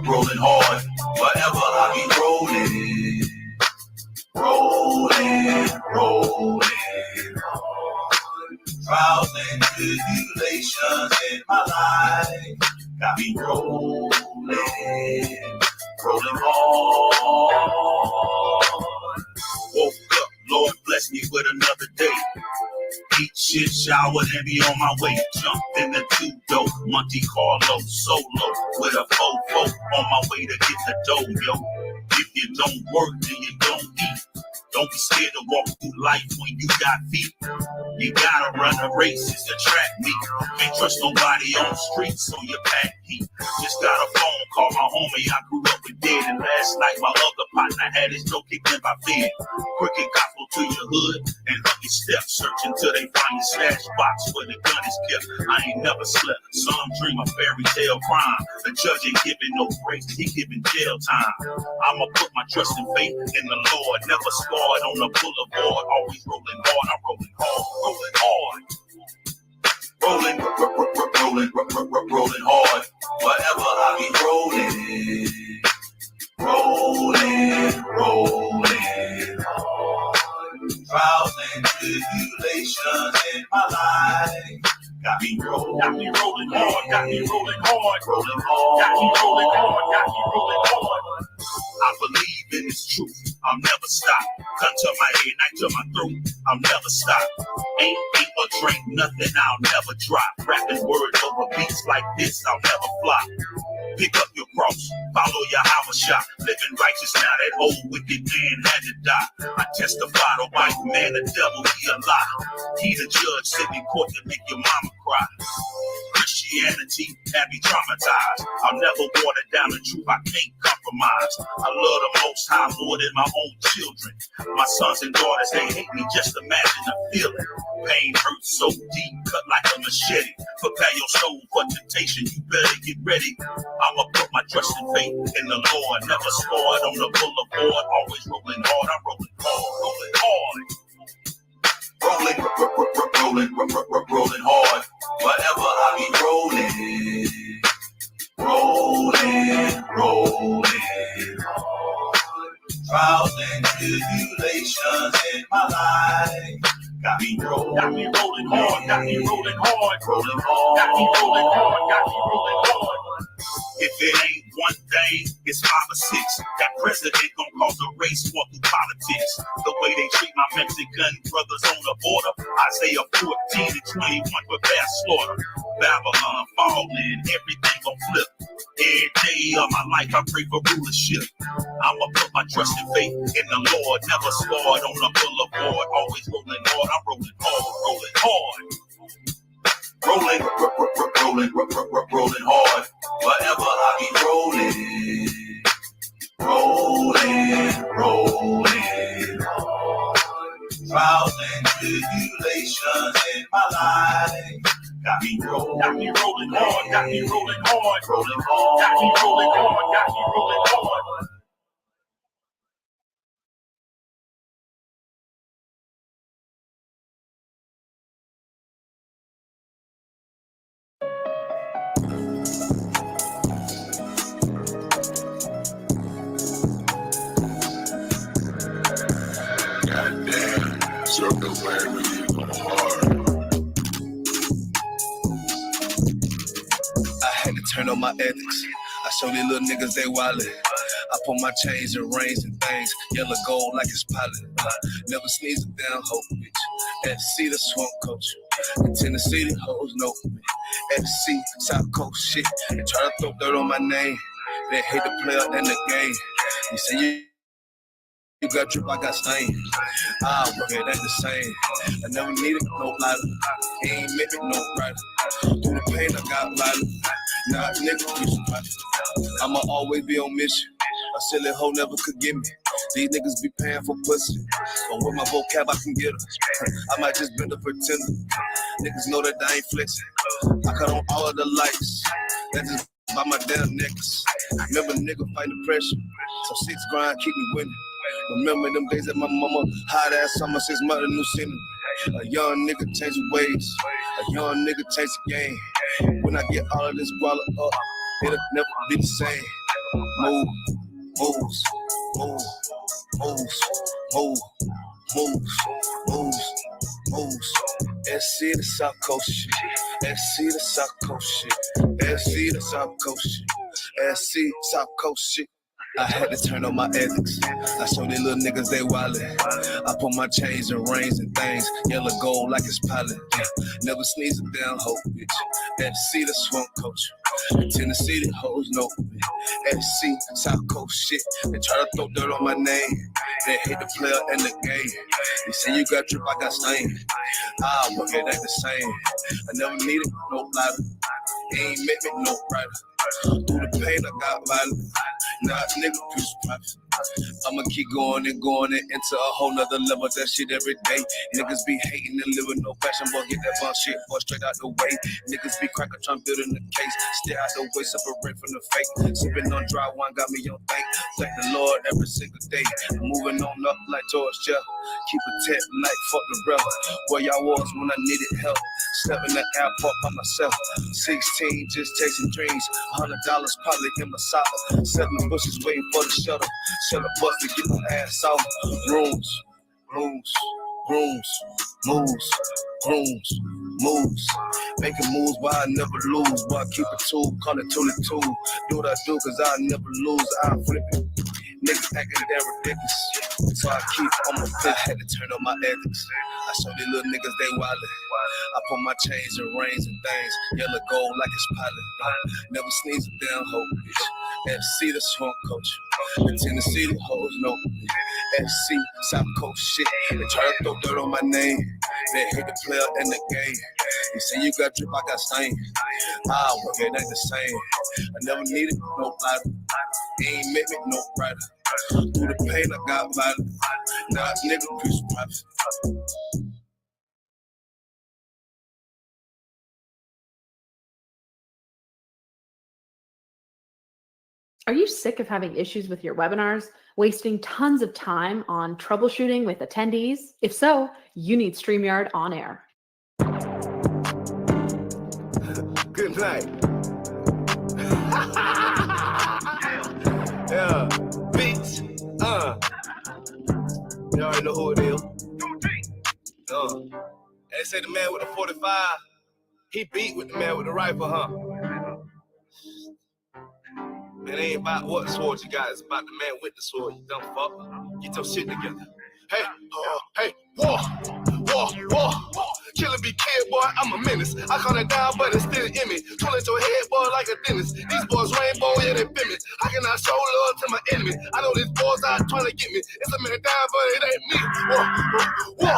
Rolling hard, forever I be rolling. Trials and tribulations in my life got me rolling hard. Woke up, Lord bless me with another day. Eat shit, shower, and be on my way. Jumped in the two-door, Monte Carlo, solo, with a fofo on my way to get the dough, yo. If you don't work, then you don't eat. Don't be scared to walk through life when you got feet. You gotta run a race, it's a track meet. Can't trust nobody on the street, so you pack heat. Just got a phone call, my homie I grew up with dead. And last night my other partner had his dope kicked in my bed. Cricket gospel to your hood and up your steps. Searching till they find your stash box where the gun is kept. I ain't never slept, some dream of fairy tale crime. The judge ain't giving no grace, he giving jail time. I'ma put my trust and faith in the Lord. Never scarred on the boulevard, always rolling hard. I'm rolling hard, rolling hard. Rolling hard. Whatever I be rolling hard. Trials and tribulations in my life got me rolling hard, got me rolling hard, got me rolling hard, I believe in this truth, I'll never stop. Gun to my head, knife to my throat, I'll never stop. Ain't eat or drink nothing, I'll never drop. Rapping words over beats like this, I'll never flop. Pick up your cross, follow YAHANNA. Living righteous now, that old wicked man had to die. I testify the white man, the devil, he a lie. He the judge, sitting in court to make your mama cry. Christianity had me traumatized. I'll never water down the truth, I can't compromise. I love the Most High more than my own children. My sons and daughters, they hate me, just imagine the feeling. Pain hurts so deep, cut like a machete. Prepare your soul for temptation, you better get ready. I'ma put my trust and faith in the Lord. Never scored on the boulevard, always rolling hard. I'm rolling hard, rolling hard. Whatever I be rolling hard. Trials and tribulations in my life got me rolling hard, got me rolling hard, got me rolling hard. If it ain't one thing, it's 5 or 6. That president gon' cause a race war through politics. The way they treat my Mexican brothers on the border. Isaiah 14 and 21 prepare slaughter. Babylon falling, everything gon' flip. Every day of my life I pray for rulership. I'ma put my trust and faith in the Lord. Never scarred on the boulevard, always rolling hard. I'm rolling hard, rolling hard. Rolling hard. Whatever I be rolling hard. Trials and tribulations in my life got me rolling hard, got me rolling hard, got me rolling hard. Circle where we go hard. I had to turn on my ethics. I show these little niggas they wildin'. I pull my chains and rings and things, yellow gold like it's pilot. Never sneeze a damn hoe, bitch. FC the swamp coach. In Tennessee, the hoes know me. FC, South Coast shit. They try to throw dirt on my name. They hate the player and the game. You say you got drip, I got stain. Ah, work it ain't the same. I never needed no lighter. He ain't make me no brighter. Through the pain, I got lighter. Nah, nigga, you surprised. I'ma always be on mission. A silly hoe never could get me. These niggas be paying for pussy. But with my vocab, I can get her. I might just been a pretender. Niggas know that I ain't flexing. I cut on all of the lights. That just by my damn necklace. Remember, nigga fight the pressure. So 6 grind, keep me winning. Remember them days that my mama hot ass summer 6 months new scenery. A young nigga change the ways. A young nigga change the game. When I get all of this guala up, it'll never be the same. Move, moves, move, moves, move, moves, moves, moves. SC the South Coast shit. SC the South Coast shit. SC the South Coast shit. SC South Coast shit. I had to turn on my ethics. I show these little niggas they wildin'. I put my chains and rings and things, yellow gold like it's pilot. Never sneeze a damn hoe, bitch. FC the swamp coach. Tennessee the hoes know me. FC South Coast shit. They try to throw dirt on my name. They hate the player and the game. They say you got drip, I got stain. Ah, but it ain't the same. I never needed no ladder. Ain't make me no brighter. Through the pain, I got violent. Nah, nigga, push profit. I'ma keep going and into a whole nother level. That shit every day. Niggas be hating and living no passion, boy. Get that bum shit, boy, straight out the way. Niggas be cracking, trying to build in the case. Stay out the way, separate from the fake. Sipping on dry wine, got me on thank. Thank the Lord every single day. Moving on up like George Jeff. Keep a tech like fuck the rep. Where y'all was when I needed help. Stepping in the airport by myself. 16, just chasing dreams. $100 probably in my sock. Setting the bushes, waiting for the shuttle. Shut the bus to get my ass off. Rooms, moves, grooms, moves, grooms, moves. Making moves while I never lose. Boy, I keep it tool, call it 22. Do what I do, cause I never lose. I flip it. Niggas acting damn ridiculous. So I keep on my fit. I had to turn on my ethics. I show these little niggas they wildin'. I put my chains and rings and things, yellow gold like it's pilot. Never sneeze a damn hoe, bitch. FC the swamp coach. Tennessee the hoes know me. FC South Coast shit. They try to throw dirt on my name. They hate the player and the game. You say you got drip, I got stain. Ah, well, it ain't the same. I never needed no ladder. Ain't make me no brighter. Through the pain, I got violent. Nah, nigga, push profit. Are you sick of having issues with your webinars, wasting tons of time on troubleshooting with attendees? If so, you need StreamYard on air. Good night. Yeah, bitch. You already know who it is. They say the man with the 45, he beat with the man with the rifle, huh? It ain't about what sword you got, it's about the man with the sword, you dumb fuck. Get your shit together. Hey, hey, war. Killer be kid, boy, I'm a menace. I call it down, but it's still in me. Tool at your head, boy, like a dentist. These boys rainbow, yeah, they feel me. How can I show love to my enemy? I know these boys out trying to get me. It's a man down, but it ain't me. War.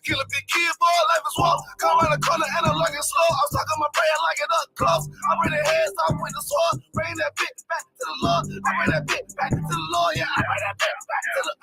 Killer be kid, boy, life is war. Come around the corner and I'm looking slow. I'm talking my prayer like it up close. I bring the heads off with the sword. Bring that bitch back to the Lord. I bring that bitch back to the Lord. Yeah, I bring that bitch back to the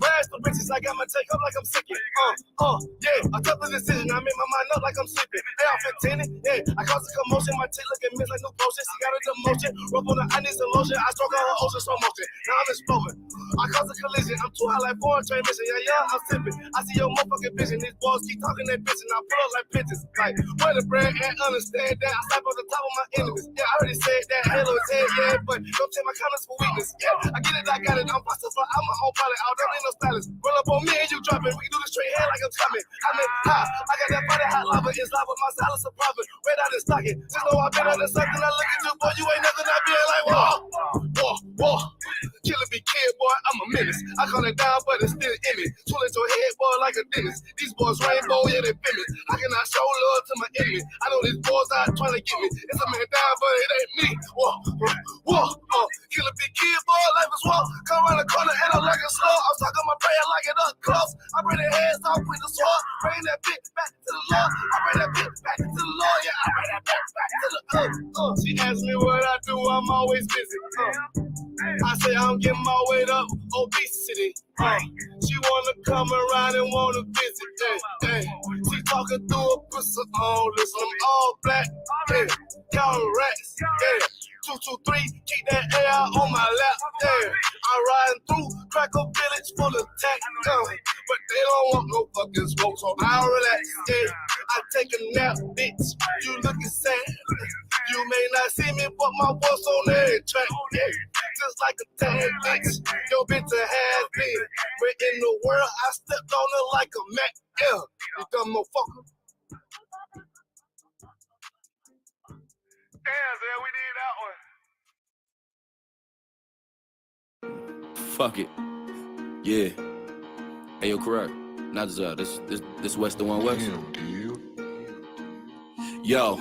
Where's the bitches? I got my take up like I'm sick. Yeah, I took the decision. I made my mind up like I'm sleeping. Hey, I'm 15, yeah. I caused a commotion. My teeth looking miss like new potion. She got a demotion. Rub on her, I need some lotion. I stroke on her ocean slow motion. Now I'm exploding. I caused a collision. I'm too high like foreign transmission. Yeah, I'm sipping. I see your motherfucking vision. These boys keep talking that bitch and I pull up like bitches. Like, where the bread and understand that I slap on the top of my enemies. Yeah, I already said that. Halo 10, yeah, but don't take my comments for weakness. Yeah, I get it, I got it. I'm possible. I'm my own pilot. I don't need no stylist. Roll up on me and you drop it. We can do the straight hand like I'm coming. I'm in high. I got that body hot lava. It's live with my silence of profit. Red out and stocking. Just know I've been on the something. I look at you, boy. You ain't nothing. I be like, war. Killer be kid, boy. I'm a menace. I call it down, but it's still in me. Tool at your head, boy, like a dentist. These boys rainbow, yeah, they feel me. How can I show love to my enemy? I know these boys out trying to get me. It's a man down, but it ain't me. War. Killer be kid, boy. Life is war. Come around the corner and I'm like a slow. I'm talking my prayer like it up close. I bring the heads off with the sword. Bring that bitch back to the Lord. I bring that bitch back to the Lord. Yeah, I bring that bitch back to the She asked me what I do. I'm always busy. I say I'm getting my weight up. Obesity. She wanna come around and wanna visit. She talking through a pussy. Listen, I'm all black. Counting rats. 223, keep that AR on my lap. I'm riding through Cracker Village full of tech. But they don't want no fucking smoke, so I'll relax. I I take a nap, bitch. You looking sad. You may not see me, but my voice on every track. Yeah. Just like a tag, bitch. Your bitch a has been. But in the world, I stepped on her like a Mac. Yeah, you dumb motherfucker. Damn, man, we need that one. Fuck it. Yeah. Hey, yo, correct. Not this West the One West. Damn, dude. Yo.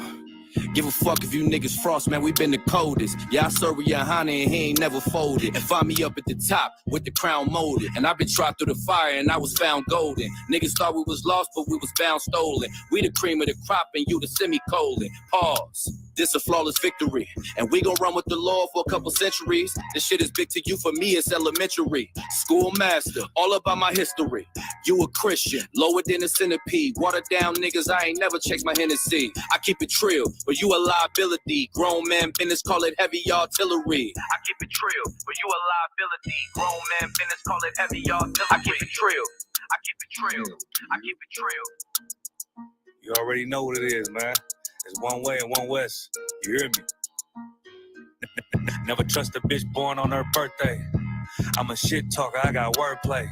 Give a fuck if you niggas frost, man, we been the coldest. Yeah, I serve with YAHANNA and he ain't never folded. And find me up at the top with the crown molded. And I've been tried through the fire and I was found golden. Niggas thought we was lost, but we was bound stolen. We the cream of the crop and you the semicolon. Pause. This a flawless victory. And we gon' run with the law for a couple centuries. This shit is big to you, for me it's elementary. Schoolmaster, all about my history. You a Christian, lower than a centipede. Watered down niggas, I ain't never chased my Hennessy. I keep it trill, but you a liability. Grown man business, call it heavy artillery. I keep it trill, but you a liability. Grown man business, call it heavy artillery. I keep it trill, I keep it trill, I keep it trill. You already know what it is, man. It's one way and one West. You hear me? Never trust a bitch born on her birthday. I'm a shit talker, I got wordplay.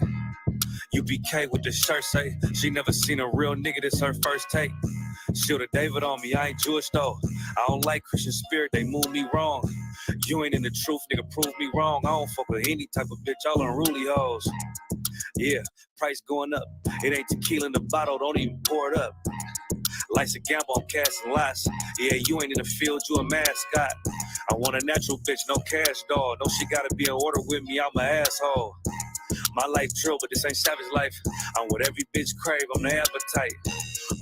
U.P.K with the shirt say she never seen a real nigga, this her first take. Shoot a David on me, I ain't Jewish though. I don't like Christian spirit, they move me wrong. You ain't in the truth, nigga, prove me wrong. I don't fuck with any type of bitch, all unruly hoes. Yeah, price going up. It ain't tequila in the bottle, don't even pour it up. Life's a gamble, I'm casting lots. Yeah, you ain't in the field, you a mascot. I want a natural bitch, no cash dog. No, she gotta be in order with me, I'm an asshole. My life drill, but this ain't savage life. I'm what every bitch crave, I'm the appetite.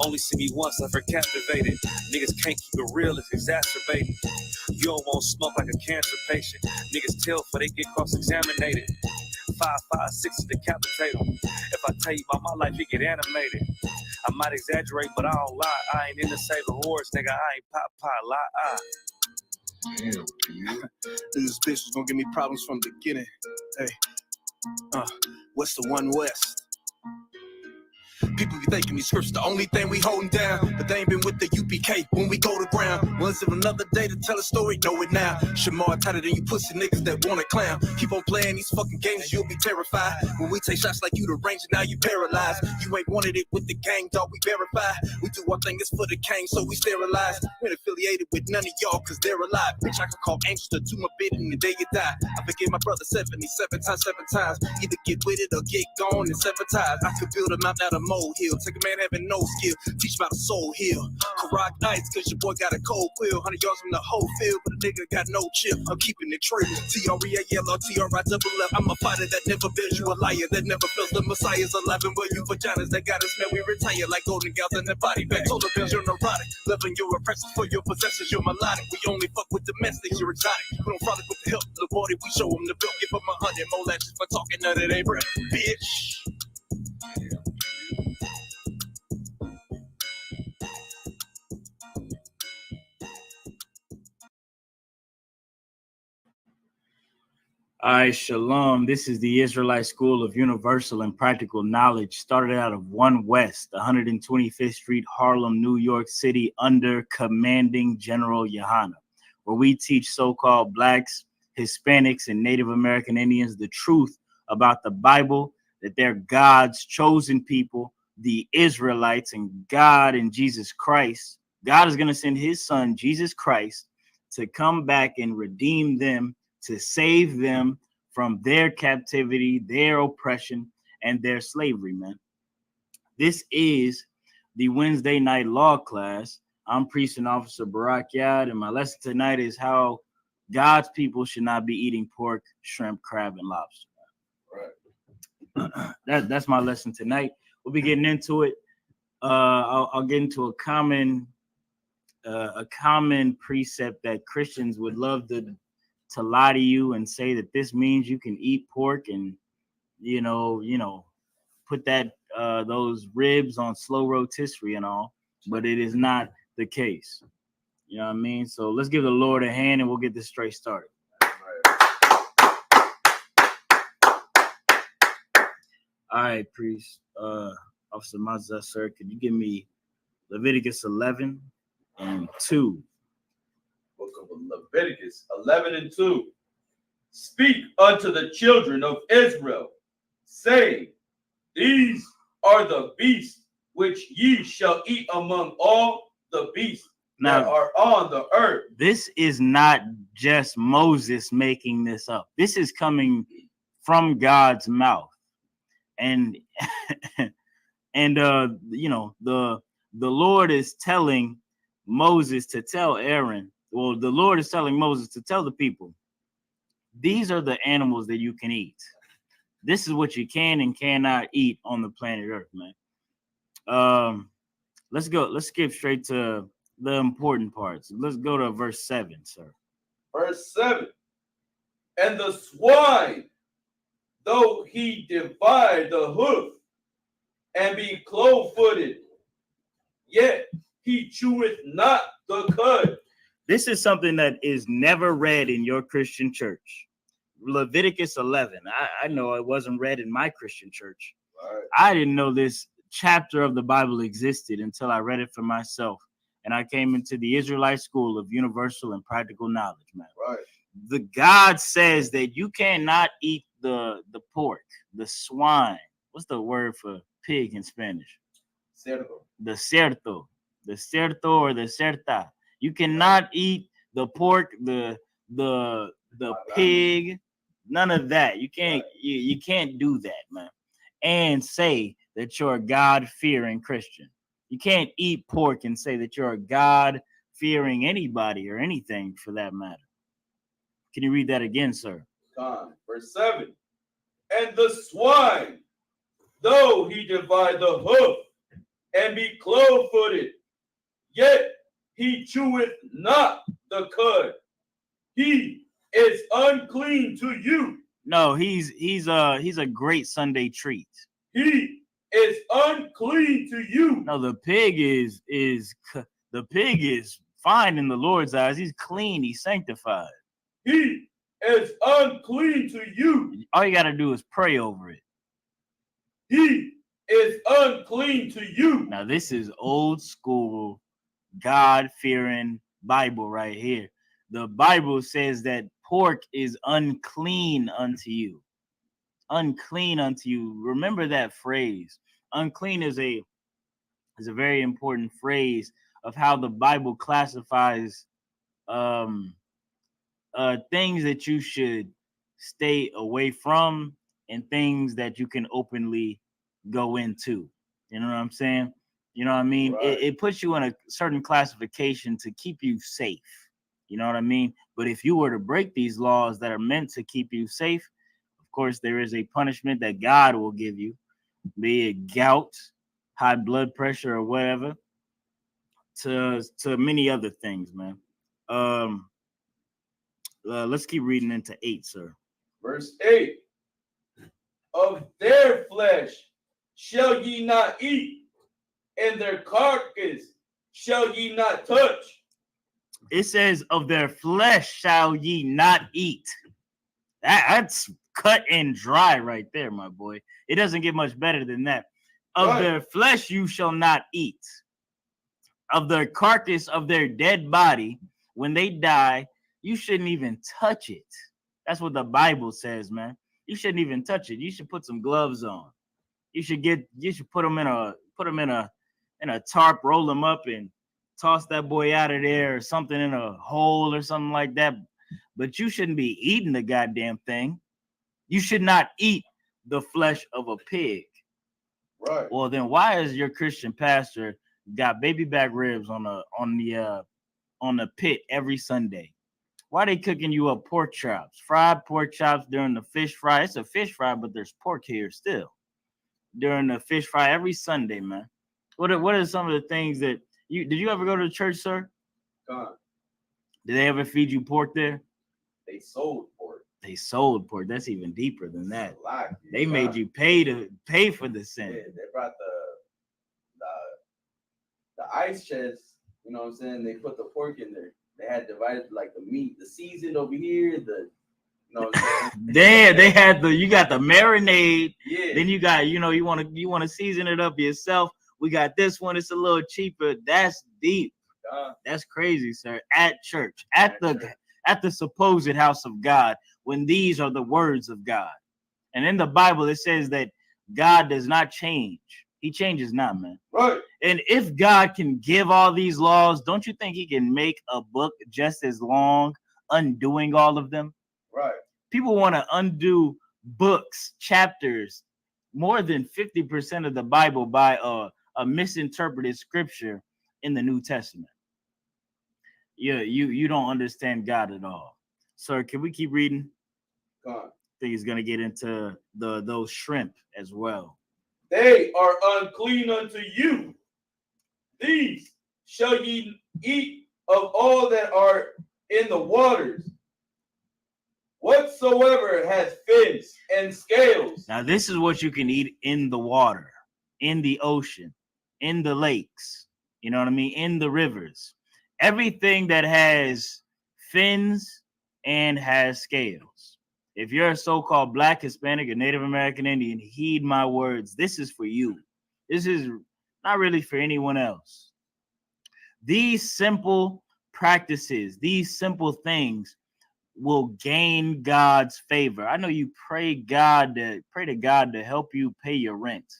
Only see me once, left her captivated. Niggas can't keep it real, it's exacerbated. You don't want smoke like a cancer patient. Niggas tell for they get cross-examinated. 556 is decapitate them. If I tell you about my life, it get animated. I might exaggerate, but I don't lie. I ain't into saving horse, nigga. I ain't pop, lie. Damn, dude. This bitch was gonna give me problems from the beginning. Hey, what's the one West? People be thinking these scripts the only thing we holding down, but they ain't been with the U.P.K when we go to ground. Was it another day to tell a story? Know it now. Shamar tighter than you pussy niggas that wanna clown. Keep on playing these fucking games, you'll be terrified. When we take shots like you the range, now you paralyzed. You ain't wanted it with the gang, dog, we verify. We do our thing, it's for the king, so we sterilize. We're affiliated with none of y'all, cause they're alive. Bitch, I can call angels to do my bid in the day you die. I forgive my brother 77 times. Either get with it or get gone and sever ties. I could build a mountain out of molehill. Take a man having no skill, teach about a soul heal. Karak ice, cause your boy got a cold quill. 100 yards from the whole field, but a nigga got no chip. I'm keeping it true. TREALRTRI. I'm a fighter that never builds you a liar, that never feels the Messiah's alive. And where you vaginas that got us, man, we retire like golden gals in the body bag. Told the bills you're neurotic, loving your oppressors for your possessors, you're melodic. We only fuck with domestics, you're exotic. We don't frolic with the help of the body, we show them the bill. Give them 100 more lashes for talking none of their breath, bitch. All right, Shalom. This is the Israelite School of Universal and Practical Knowledge, started out of 1 West, 125th Street, Harlem, New York City, under Commanding General YAHANNA, where we teach so-called Blacks, Hispanics, and Native American Indians the truth about the Bible, that they're God's chosen people, the Israelites, and God and Jesus Christ. God is going to send his son, Jesus Christ, to come back and redeem them, to save them from their captivity, their oppression, and their slavery, man. This is the Wednesday night law class. I'm Priest and Officer Barak Yad, and my lesson tonight is how God's people should not be eating pork, shrimp, crab, and lobster. Right. That's my lesson tonight. We'll be getting into it. I'll get into a common precept that Christians would love to lie to you and say that this means you can eat pork and you know put that those ribs on slow rotisserie and all, but it is not the case. You know what I mean? So let's give the Lord a hand and we'll get this straight started. All right, Priest, Officer Mazza, sir, could you give me Leviticus 11 and 2. Book of Leviticus 11 and 2. Speak unto the children of Israel, saying, these are the beasts which ye shall eat among all the beasts that are on the earth. This is not just Moses making this up. This is coming from God's mouth. And you know, the Lord is telling Moses to tell Aaron, well, the Lord is telling Moses to tell the people, these are the animals that you can eat. This is what you can and cannot eat on the planet Earth, man. Let's skip straight to the important parts. Let's go to verse 7, sir. Verse 7. And the swine, though he divide the hoof and be clove-footed, yet he cheweth not the cud. This is something that is never read in your Christian church. Leviticus 11. I know it wasn't read in my Christian church. Right. I didn't know this chapter of the Bible existed until I read it for myself. And I came into the Israelite School of Universal and Practical Knowledge, man. Right. The God says that you cannot eat the pork, the swine. What's the word for pig in Spanish? Cerdo. The cerdo or the certa. You cannot eat the pork, the pig, none of that. You can't you can't do that, man. And say that you're a God-fearing Christian. You can't eat pork and say that you're a God-fearing anybody or anything for that matter. Can you read that again, sir? Verse 7. And the swine, though he divide the hoof and be clove-footed, yet he cheweth not the cud. He is unclean to you. No, he's a great Sunday treat. He is unclean to you. No, the pig is fine in the Lord's eyes. He's clean. He's sanctified. He is unclean to you. All you got to do is pray over it. He is unclean to you. Now, this is old school, God-fearing Bible right here. The Bible says that pork is unclean unto you. Unclean unto you. Remember that phrase. Unclean is a very important phrase of how the Bible classifies things that you should stay away from and things that you can openly go into. You know what I'm saying? You know what I mean? Right. It puts you in a certain classification to keep you safe. You know what I mean? But if you were to break these laws that are meant to keep you safe, of course, there is a punishment that God will give you, be it gout, high blood pressure, or whatever, to many other things, man. Let's keep reading into 8, sir. Verse 8. Of their flesh shall ye not eat, and their carcass shall ye not touch. It says, of their flesh shall ye not eat. That's cut and dry right there, my boy. It doesn't get much better than that. Of their flesh you shall not eat. Of their carcass, of their dead body, when they die, you shouldn't even touch it. That's what the Bible says, man. You shouldn't even touch it. You should put some gloves on. You should put them in a tarp, roll them up, and toss that boy out of there or something in a hole or something like that. But you shouldn't be eating the goddamn thing. You should not eat the flesh of a pig. Right. Well, then why is your Christian pastor got baby back ribs on the pit every Sunday? Why are they cooking you up pork chops, fried pork chops during the fish fry? It's a fish fry, but there's pork here still. During the fish fry every Sunday, man. What are some of the things that did you ever go to the church, sir? God. Did they ever feed you pork there? They sold pork. They sold pork. That's even deeper than that. They God. made you pay for the sin. Yeah, they brought the ice chest. You know what I'm saying? They put the pork in there. They had divided like the meat, the seasoned over here, you know what I'm saying? There, they had you got the marinade. Yeah. Then you got, you want to season it up yourself We got this one. It's a little cheaper. That's deep. That's crazy, sir. At church, at the supposed house of God, when these are the words of God. And in the Bible, it says that God does not change. He changes not, man. Right. And if God can give all these laws, don't you think he can make a book just as long, undoing all of them? Right. People want to undo books, chapters, more than 50% of the Bible by a misinterpreted scripture in the New Testament. Yeah, you don't understand God at all. Sir, can we keep reading? Go on. I think he's gonna get into those shrimp as well. They are unclean unto you. These shall ye eat of all that are in the waters, whatsoever hath fins and scales. Now, this is what you can eat in the water, in the ocean, in the lakes, you know what I mean? In the rivers. Everything that has fins and has scales. If you're a so-called Black, Hispanic, or Native American Indian, heed my words. This is for you. This is not really for anyone else. These simple practices, these simple things will gain God's favor. I know you pray to God to help you pay your rent.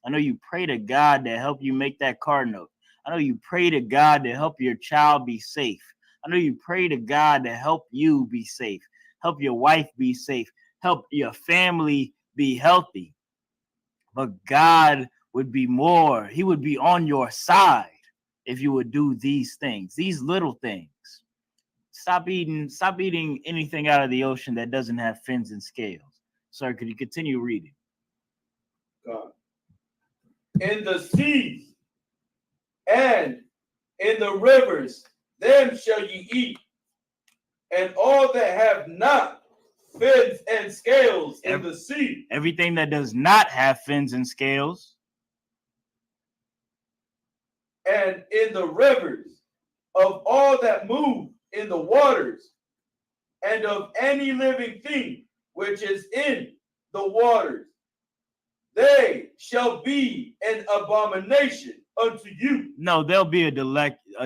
I know you pray to God to help you make that car note. I know you pray to God to help your child be safe. I know you pray to God to help you be safe, help your wife be safe, help your family be healthy. But God would be more, he would be on your side if you would do these things, these little things. Stop eating anything out of the ocean that doesn't have fins and scales. Sir, could you continue reading? God. In the seas and in the rivers, them shall ye eat, and all that have not fins and scales in the sea. Everything that does not have fins and scales. And in the rivers, of all that move in the waters, and of any living thing which is in the waters, they shall be an abomination unto you. No, they'll be a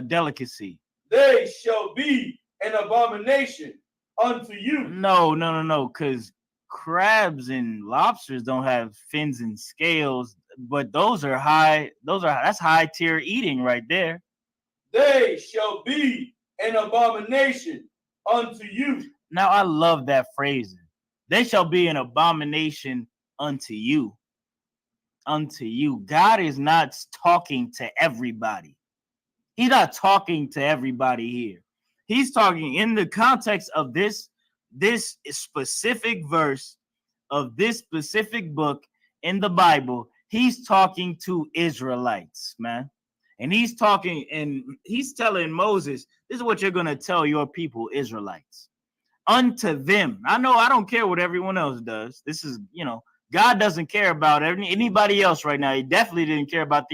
delicacy. They shall be an abomination unto you. No, because crabs and lobsters don't have fins and scales, but that's high tier eating right there. They shall be an abomination unto you. Now I love that phrasing. They shall be an abomination unto you. Unto you. God is not talking to everybody. He's not talking to everybody here. He's talking in the context of this specific verse of this specific book in the Bible. He's talking to Israelites, man. And he's telling Moses, this is what you're going to tell your people, Israelites. Unto them. I don't care what everyone else does. This is, God doesn't care about anybody else right now. He definitely didn't care about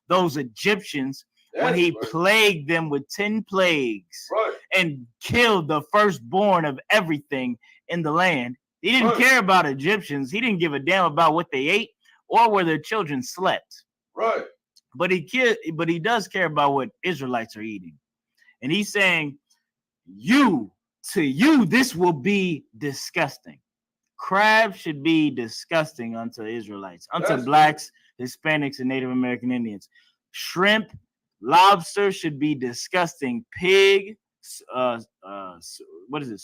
those Egyptians when he plagued them with 10 plagues and killed the firstborn of everything in the land. He didn't care about Egyptians. He didn't give a damn about what they ate or where their children slept. Right. But he does care about what Israelites are eating. And he's saying, to you, this will be disgusting. Crab should be disgusting unto Israelites, unto Blacks, Hispanics, and Native American Indians. Shrimp, lobster should be disgusting. Pig, what is it?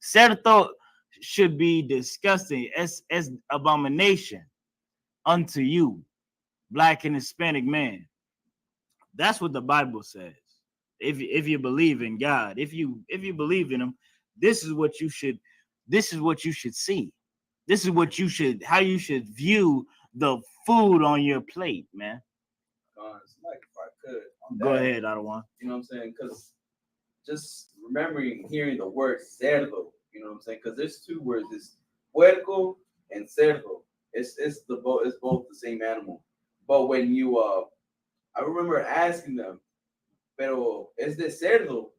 Cerdo should be disgusting as abomination unto you, Black and Hispanic man. That's what the Bible says. If you believe in God, if you believe in him, this is what you should see. This is how you should view the food on your plate, man. Like if I could. Go ahead, Adawan. You know what I'm saying? Because just remembering hearing the word cerdo, you know what I'm saying? Because there's two words, it's puerco and cerdo. It's both the same animal. But when you I remember asking them, pero es de cerdo.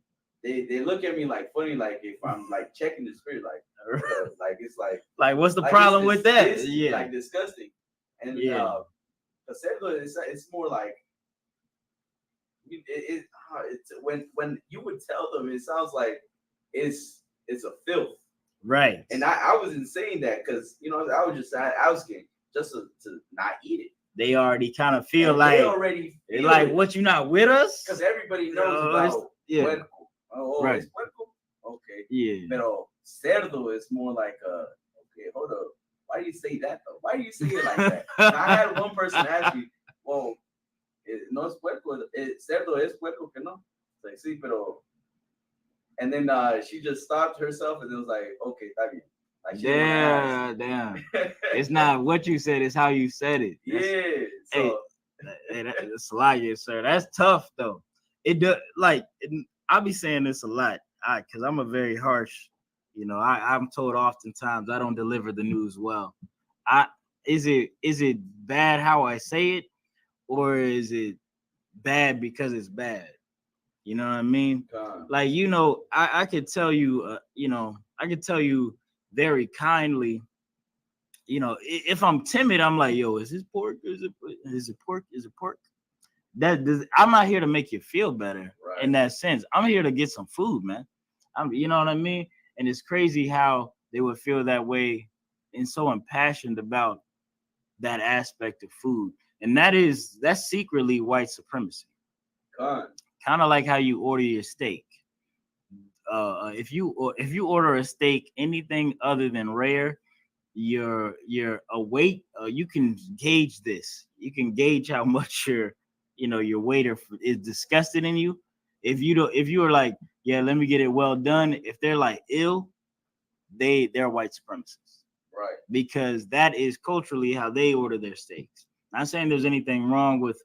They look at me like funny, like if I'm like checking the spirit, like it's like what's the problem with that? Yeah, like disgusting. And Yeah. the cerdo it's more like it's when you would tell them, it sounds like it's a filth. Right. And I wasn't saying that because I was just asking just to not eat it. They already kind of feel And like they already they're feel like, it. what, you not with us? Because everybody knows about puerco. Oh, right. It's puerco? Okay. Yeah. Pero cerdo is more like okay, hold up. Why do you say that though? Why do you say it like that? And I had one person ask me, well, no es puerco, cerdo es puerco que no. Like, sí, pero. And then she just stopped herself and it was like, okay, está bien. Like, damn. It's not what you said, it's how you said it. Yeah. So that's a lot, yes, sir. That's tough though. It does I'll be saying this a lot. Because I'm a very harsh, I'm told oftentimes I don't deliver the news well. Is it bad how I say it, or is it bad because it's bad? You know what I mean? Like, I could tell you, I could tell you very kindly, if I'm timid, I'm like, yo, is this pork? Is it pork? Is it pork? I'm not here to make you feel better in that sense. I'm here to get some food, man. You know what I mean? And it's crazy how they would feel that way and so impassioned about that aspect of food. And that's secretly white supremacy. Kind of like how you order your steak. If you order a steak, anything other than rare, you're awake. You can gauge this. You can gauge how much your waiter is disgusted in you. If you are like, yeah, let me get it well done. If they're like ill, they're white supremacists. Right. Because that is culturally how they order their steaks. Not saying there's anything wrong with,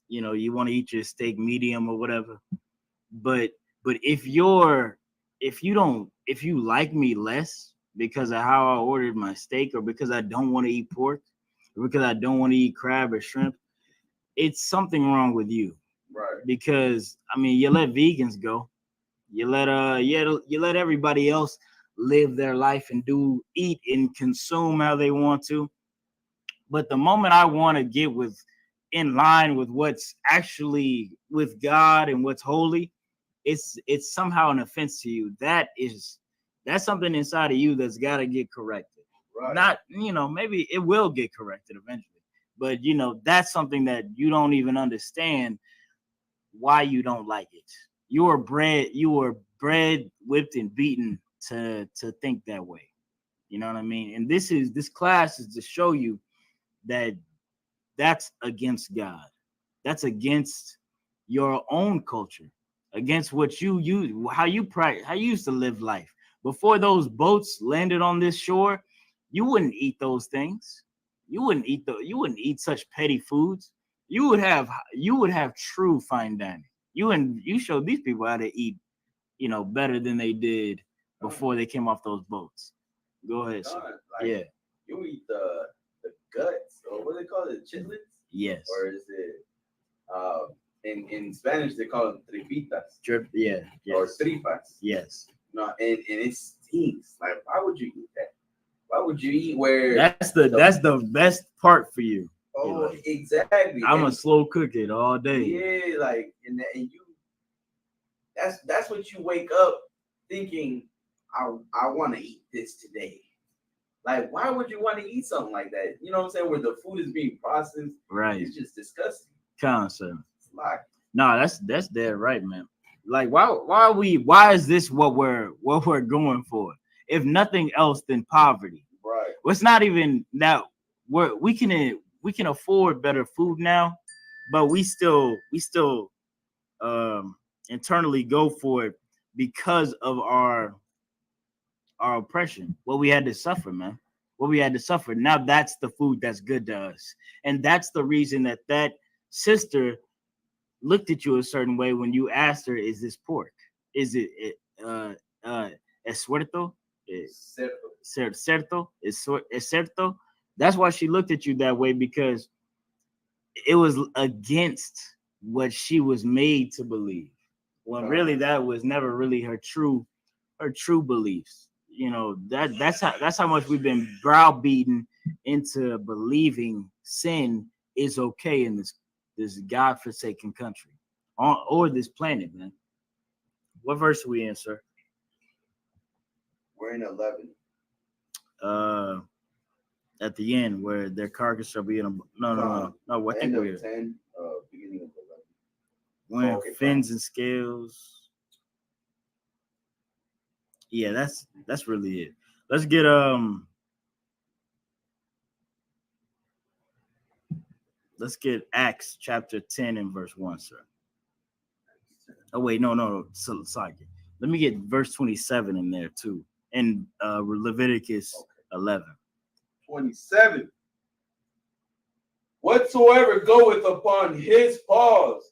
you want to eat your steak medium or whatever. But if you like me less because of how I ordered my steak, or because I don't want to eat pork, or because I don't want to eat crab or shrimp, it's something wrong with you. Right. Because you let vegans go. You let everybody else live their life and eat and consume how they want to. But the moment I want to get in line with what's actually with God and what's holy, it's somehow an offense to you. That's something inside of you that's got to get corrected. Right. Not, maybe it will get corrected eventually, but that's something that you don't even understand why you don't like it. You were bred, whipped, and beaten to think that way. You know what I mean? And this class is to show you that that's against God. That's against your own culture, against what you use, how you used to live life. Before those boats landed on this shore, you wouldn't eat those things. You wouldn't eat such petty foods. You would have true fine dining. You showed these people how to eat, better than they did before they came off those boats. Go ahead, sir. Yeah. You eat the guts, or what do they call it, chitlins? Yes. Or is it in Spanish they call them tripitas? Yeah. Yes. Or tripas. Yes. No, and it stinks. Like, why would you eat that? Why would you eat where that's the best part for you? Oh, exactly. I'm gonna slow cook it all day. Yeah, like and you. That's what you wake up thinking. I want to eat this today. Like, why would you want to eat something like that? You know what I'm saying? Where the food is being processed, right? It's just disgusting. Concept. Like, no, that's dead right, man. Like, why is this what we're going for? If nothing else than poverty, right? Well, it's not even that we can afford better food now, but we still internally go for it because of our oppression, what we had to suffer, man. What we had to suffer. Now that's the food that's good to us. And that's the reason that sister looked at you a certain way when you asked her, is this pork? Is it es suerto? Certo? Es certo? That's why she looked at you that way, because it was against what she was made to believe. When really that was never really her true beliefs. That's how much we've been browbeaten into believing sin is okay in this godforsaken country or this planet, man. What verse are we in, sir? We're in 11. At the end where their carcass shall be in a no. I think we're 10, beginning of 11. When okay, fins fine. and scales. Yeah, that's really it. Let's get Acts chapter 10 and verse 1, sir. Oh wait, no. So, sorry. Let me get verse 27 in there too. And Leviticus 11. 27. Whatsoever goeth upon his paws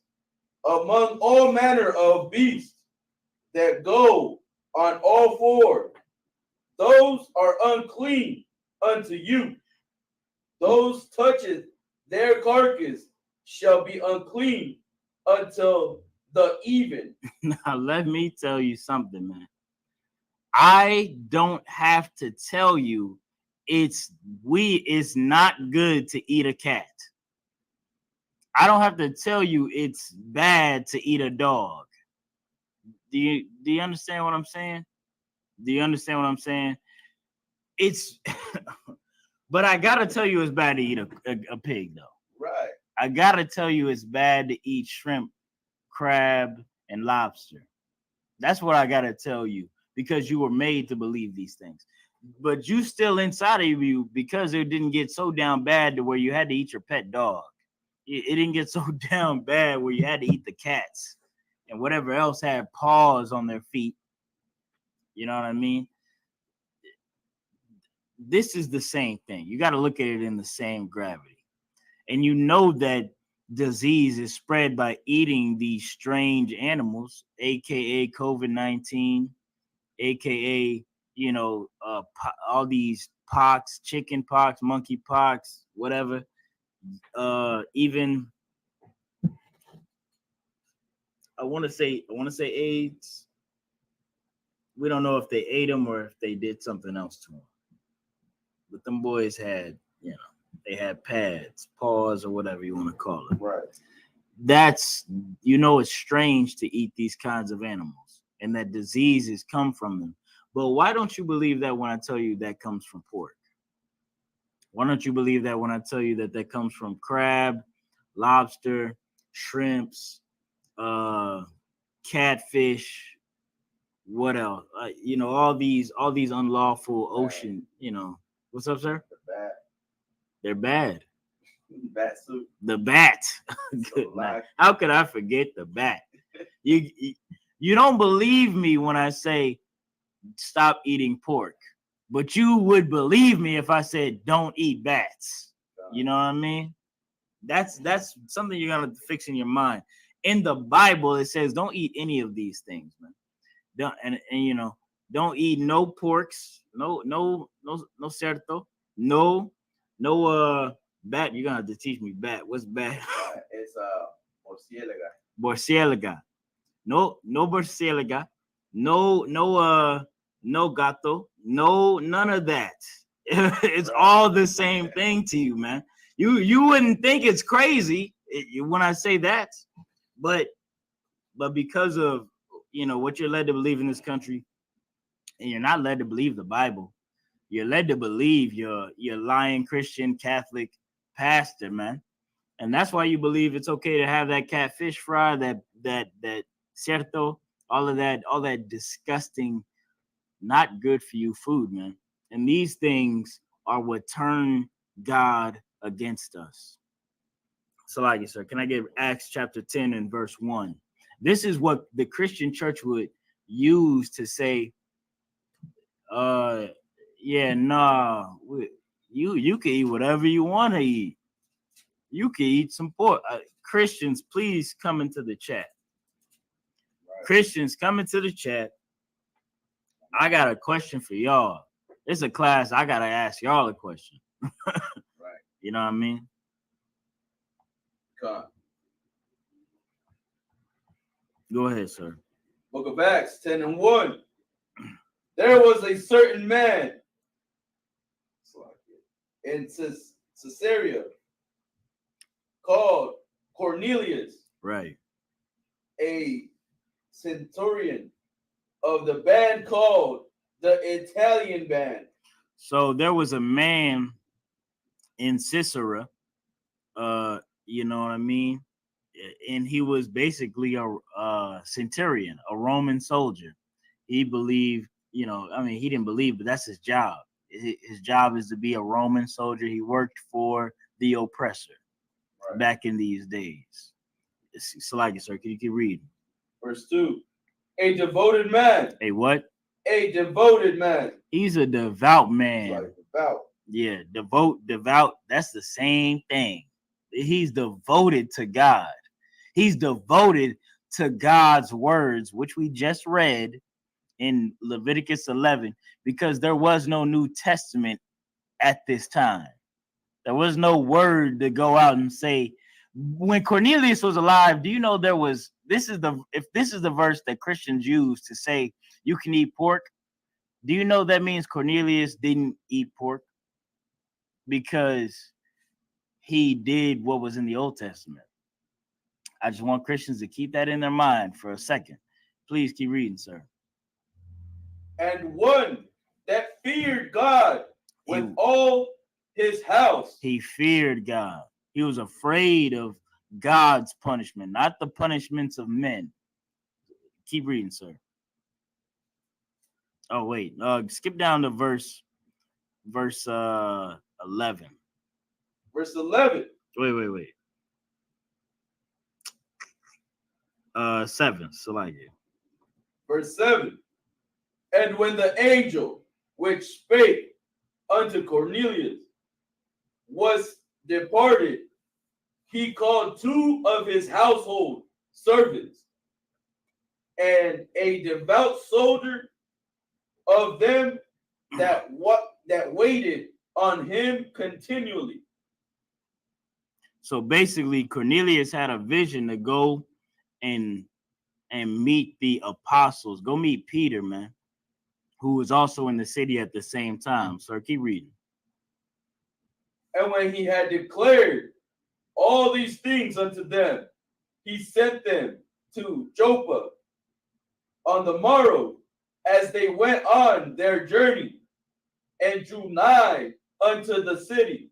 among all manner of beasts that go on all four, those are unclean unto you. Those toucheth their carcass shall be unclean until the even. Now let me tell you something, man. I don't have to tell you it's not good to eat a cat. I don't have to tell you it's bad to eat a dog. Do you understand what I'm saying? Do you understand what I'm saying? It's but I gotta tell you it's bad to eat a pig, though. Right. I gotta tell you it's bad to eat shrimp, crab, and lobster. That's what I gotta tell you, because you were made to believe these things. But you still inside of you, because it didn't get so down bad to where you had to eat your pet dog. It didn't get so down bad where you had to eat the cats and whatever else had paws on their feet. You know what I mean? This is the same thing. You got to look at it in the same gravity. And you know that disease is spread by eating these strange animals, aka COVID-19, aka all these pox, chicken pox, monkey pox, whatever. Even I want to say AIDS. We don't know if they ate them or if they did something else to them. But them boys had, they had pads, paws, or whatever you want to call it. Right. That's, it's strange to eat these kinds of animals and that diseases come from them. But why don't you believe that when I tell you that comes from pork? Why don't you believe that when I tell you that comes from crab, lobster, shrimps, catfish, what else? All these unlawful ocean, What's up, sir? They're bad. Bat soup. The bat. Good night. How could I forget the bat? You don't believe me when I say stop eating pork, but you would believe me if I said don't eat bats. You know what I mean? That's something you gotta fix in your mind. In the Bible, it says don't eat any of these things, man. Don't eat no porks, no cerdo, no bat. You're gonna have to teach me bat. What's bat? It's murciélaga. Murciélaga. No murciélaga. No gato. No, none of that. It's all the same thing to you, man. You wouldn't think it's crazy when I say that, but because of what you're led to believe in this country, and you're not led to believe the Bible, you're led to believe your lying Christian Catholic pastor, man. And that's why you believe it's okay to have that catfish fry, that cerdo, all that disgusting, not good for you food, man. And these things are what turn God against us. So, like you, sir, can I get Acts chapter 10 and verse 1? This is what the Christian church would use to say, you can eat whatever you want to eat. You can eat some pork. Christians, please come into the chat. Right. Christians, come into the chat. I got a question for y'all. It's a class. I got to ask y'all a question. Right. You know what I mean? Come. Go ahead, sir. Book of Acts 10 and 1. There was a certain man, in Caesarea called Cornelius, Right. a centurion of the band called the Italian band. So there was a man in Sisera, you know what I mean? And he was basically a centurion, a Roman soldier. He believed, you know, I mean, he didn't believe, but that's his job. His job is to be a Roman soldier. He worked for the oppressor back in these days. Salaki, sir, can you keep reading? Verse 2. A devoted man. A what? A devoted man. He's a devout man. Like devout. Yeah, devout. That's the same thing. He's devoted to God. He's devoted to God's words, which we just read in Leviticus 11, because there was no New Testament at this time. There was no word to go out and say, when Cornelius was alive, do you know this is the verse that Christians use to say you can eat pork? Do you know that means Cornelius didn't eat pork? Because he did what was in the Old Testament. I just want Christians to keep that in their mind for a second. Please keep reading, sir. And one that feared God with all his house. He feared God. He was afraid of God's punishment, not the punishments of men. Keep reading, sir. Oh, wait. Skip down to verse 11. Verse 11. Wait. 7. So like it. Verse 7. And when the angel which spake unto Cornelius was departed, he called 2 of his household servants and a devout soldier of them that waited on him continually. So basically, Cornelius had a vision to go and meet the apostles. Go meet Peter, man, who was also in the city at the same time. So keep reading. And when he had declared all these things unto them, he sent them to Joppa. On the morrow, as they went on their journey and drew nigh unto the city,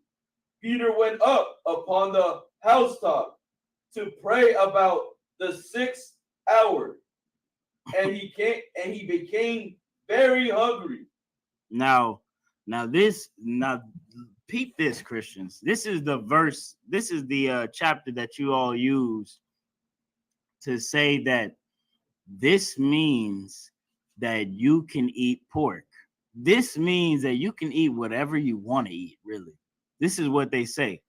Peter went up upon the housetop to pray about the 6th hour, and he became very hungry. Now peep this, Christians. This is the verse. This is the chapter that you all use to say that this means that you can eat pork. This means that you can eat whatever you want to eat, really. This is what they say.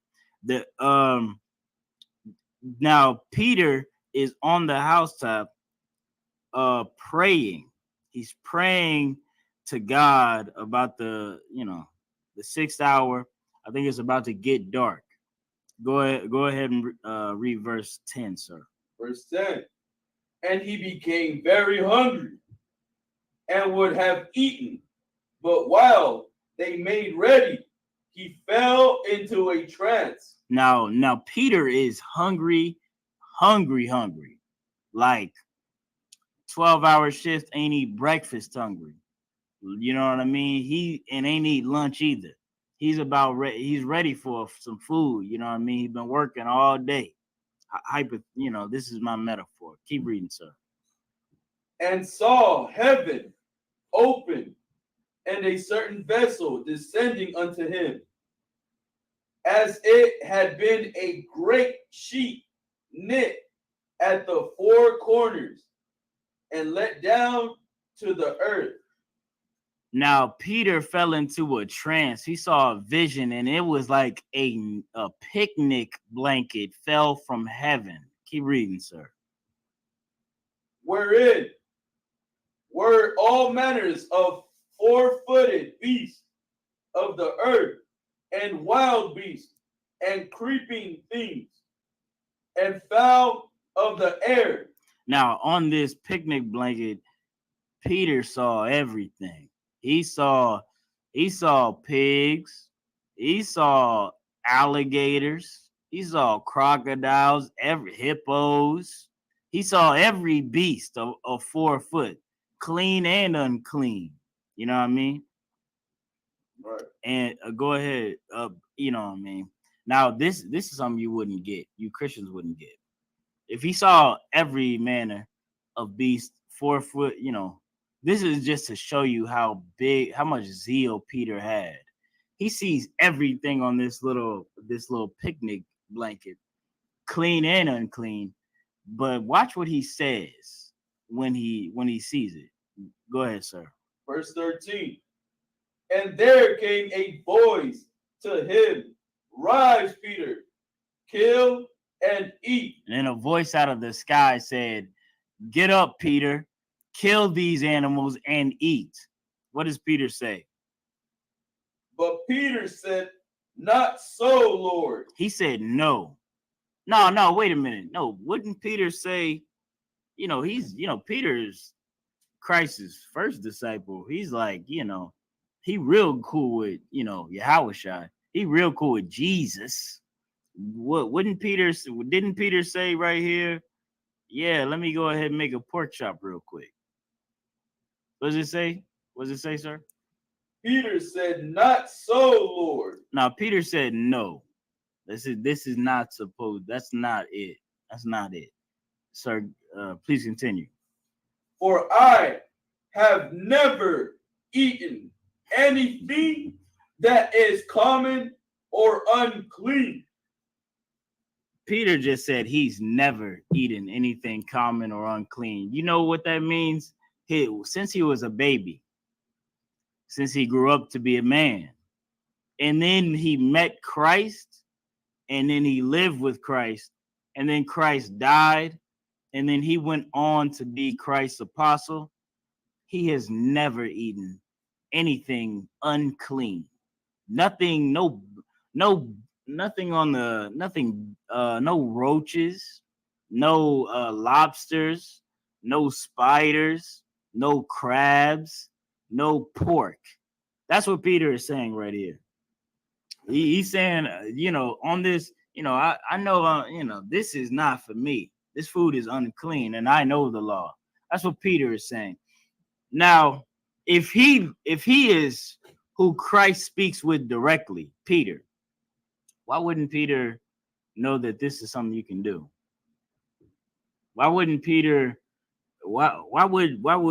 Now Peter is on the housetop praying. He's praying to God about the 6th hour. I think it's about to get dark. Go ahead and read verse 10, sir. Verse 10. And he became very hungry and would have eaten, but while they made ready, he fell into a trance. Now Peter is hungry. Like 12-hour shift, ain't eat breakfast hungry. You know what I mean? He ain't eat lunch either. He's ready for some food. You know what I mean? He's been working all day. This is my metaphor. Keep reading, sir. And saw heaven open and a certain vessel descending unto him, as it had been a great sheet knit at the 4 corners and let down to the earth. Now Peter fell into a trance. He saw a vision, and it was like a picnic blanket fell from heaven. Keep reading, sir. Wherein were all manners of 4-footed beasts of the earth, and wild beasts, and creeping things, and fowl of the air. Now, on this picnic blanket, Peter saw everything. He saw pigs, He saw alligators. He saw crocodiles, every hippos. He saw every beast of 4 foot, clean and unclean. You know what I mean? Right. And go ahead. You know what I mean? Now this is something you wouldn't get. You Christians wouldn't get. If he saw every manner of beast 4 foot, you know, this is just to show you how much zeal Peter had. He sees everything on this little picnic blanket, clean and unclean. But watch what he says when he sees it. Go ahead, sir. Verse 13. And there came a voice to him, Rise, Peter, kill and eat. And then a voice out of the sky said, Get up, Peter, kill these animals and eat. What does Peter say? But Peter said, Not so, Lord. He said, No, wait a minute. No, wouldn't Peter say, Peter's Christ's first disciple. He's like, he real cool with, Yahushua. He real cool with Jesus. Didn't Peter say right here, yeah, let me go ahead and make a pork chop real quick? What does it say? What does it say, sir? Peter said, Not so, Lord. Now, Peter said, no. This is not supposed. That's not it. That's not it. Sir, please continue. For I have never eaten anything that is common or unclean. Peter just said he's never eaten anything common or unclean. You know what that means? Since he was a baby, since he grew up to be a man, and then he met Christ, and then he lived with Christ, and then Christ died, and then he went on to be Christ's apostle. He has never eaten anything unclean. Nothing, nothing on the no roaches, no lobsters, no spiders, no crabs, no pork. That's what Peter is saying right here. He's saying, on this, I know, this is not for me. This food is unclean, and I know the law. That's what Peter is saying. Now, if he is who Christ speaks with directly, Peter, why wouldn't Peter know that this is something you can do? Why wouldn't Peter? Why would what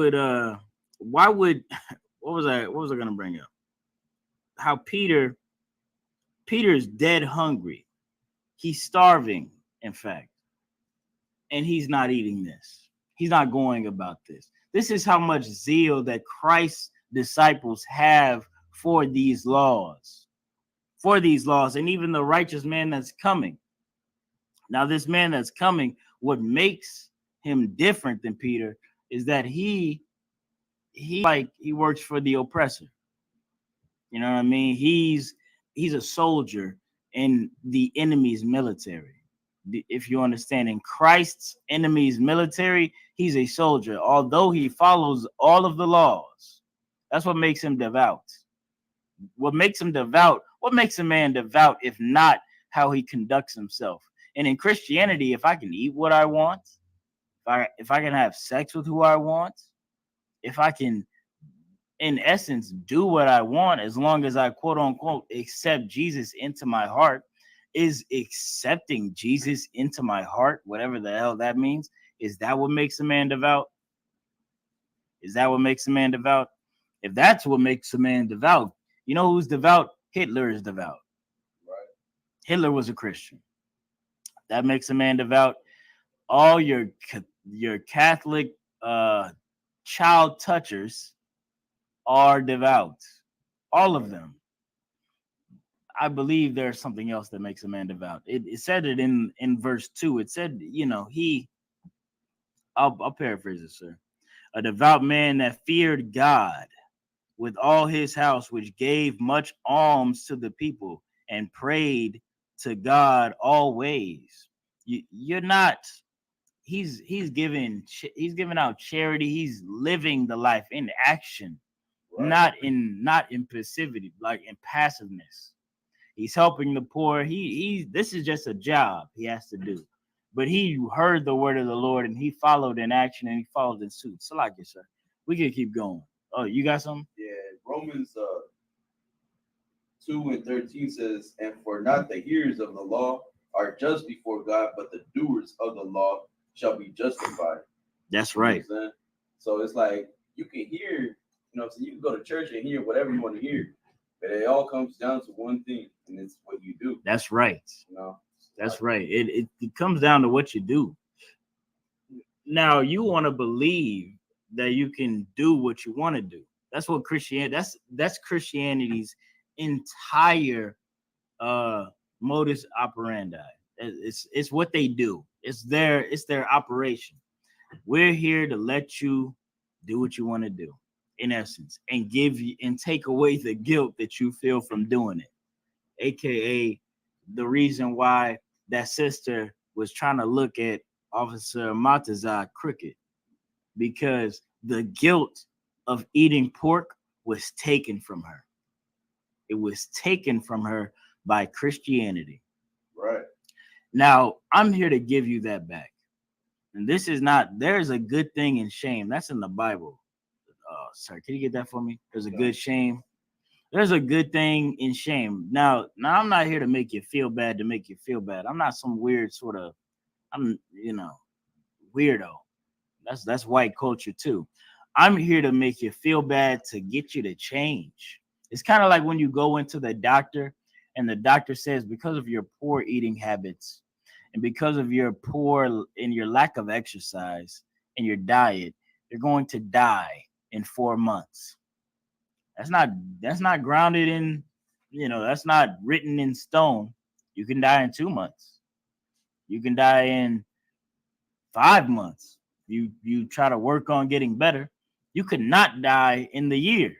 was I gonna bring up? How Peter's dead hungry. He's starving, in fact, and he's not eating this. He's not going about this. This is how much zeal that Christ's disciples have for these laws, and even the righteous man that's coming. Now, this man that's coming, what makes him different than Peter is that he works for the oppressor. You know what I mean? He's a soldier in the enemy's military. If you understand, in Christ's enemy's military, he's a soldier, although he follows all of the laws. That's what makes him devout. What makes him devout? What makes a man devout if not how he conducts himself? And in Christianity, if I can eat what I want, if I can have sex with who I want, if I can, in essence, do what I want, as long as I quote unquote accept Jesus into my heart, is accepting Jesus into my heart, whatever the hell that means, is that what makes a man devout? Is that what makes a man devout? If that's what makes a man devout, you know who's devout? Hitler is devout. Right. Hitler was a Christian. That makes a man devout. All your Catholic child touchers are devout. All of them. I believe there's something else that makes a man devout. It said it in verse 2. It said, I'll paraphrase it, sir. A devout man that feared God with all his house, which gave much alms to the people and prayed to God always. You're not. He's giving out charity. He's living the life in action, right. not in passivity, like in passiveness. He's helping the poor. This is just a job he has to do. But he heard the word of the Lord and he followed in action and he followed in suit. So like it, sir. We can keep going. Oh, you got something? Yeah, Romans 2:13 says, "And for not the hearers of the law are just before God, but the doers of the law shall be justified." That's right. You know what I'm saying? So it's like you can hear, you know what I'm saying? You can go to church and hear whatever you want to hear, but it all comes down to one thing, and it's what you do. That's right. You know? That's right. It comes down to what you do. Now you want to believe that you can do what you want to do. That's what Christianity. That's Christianity's entire modus operandi. It's what they do. It's their operation. We're here to let you do what you want to do, in essence, and give you and take away the guilt that you feel from doing it, aka the reason why that sister was trying to look at Officer Matazai crooked, because the guilt of eating pork was taken from her. It was taken from her by Christianity. Right. Now, I'm here to give you that back. And this is not, there's a good thing in shame. That's in the Bible. Sir, can you get that for me? There's a good shame. There's a good thing in shame. Now I'm not here to make you feel bad to make you feel bad. I'm not some weird sort of, weirdo. That's white culture too. I'm here to make you feel bad to get you to change. It's kind of like when you go into the doctor and the doctor says, because of your poor eating habits and because of your poor and your lack of exercise and your diet, you're going to die in 4 months. That's not grounded in, that's not written in stone. You can die in 2 months. You can die in 5 months. You try to work on getting better. You could not die in the year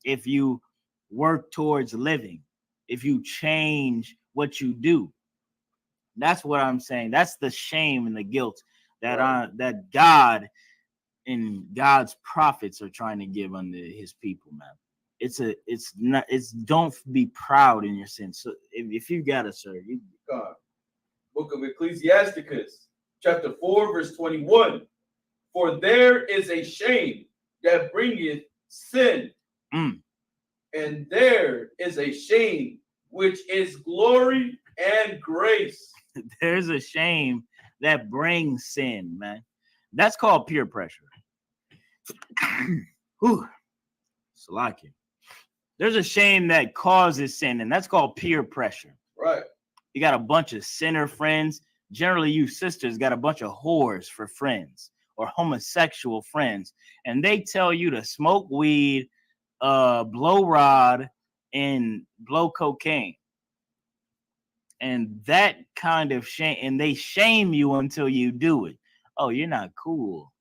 if you work towards living, if you change what you do. That's what I'm saying. That's the shame and the guilt that that God and God's prophets are trying to give unto his people, man. It's don't be proud in your sin. So if you got it, sir, God. Book of Ecclesiasticus, chapter 4, verse 21. For there is a shame that bringeth sin, and there is a shame which is glory and grace. There's a shame that brings sin, man. That's called peer pressure. Salaki. There's a shame that causes sin, and that's called peer pressure. Right. You got a bunch of sinner friends. Generally, you sisters got a bunch of whores for friends or homosexual friends, and they tell you to smoke weed, blow rod, and blow cocaine. And that kind of shame, and they shame you until you do it. Oh, you're not cool.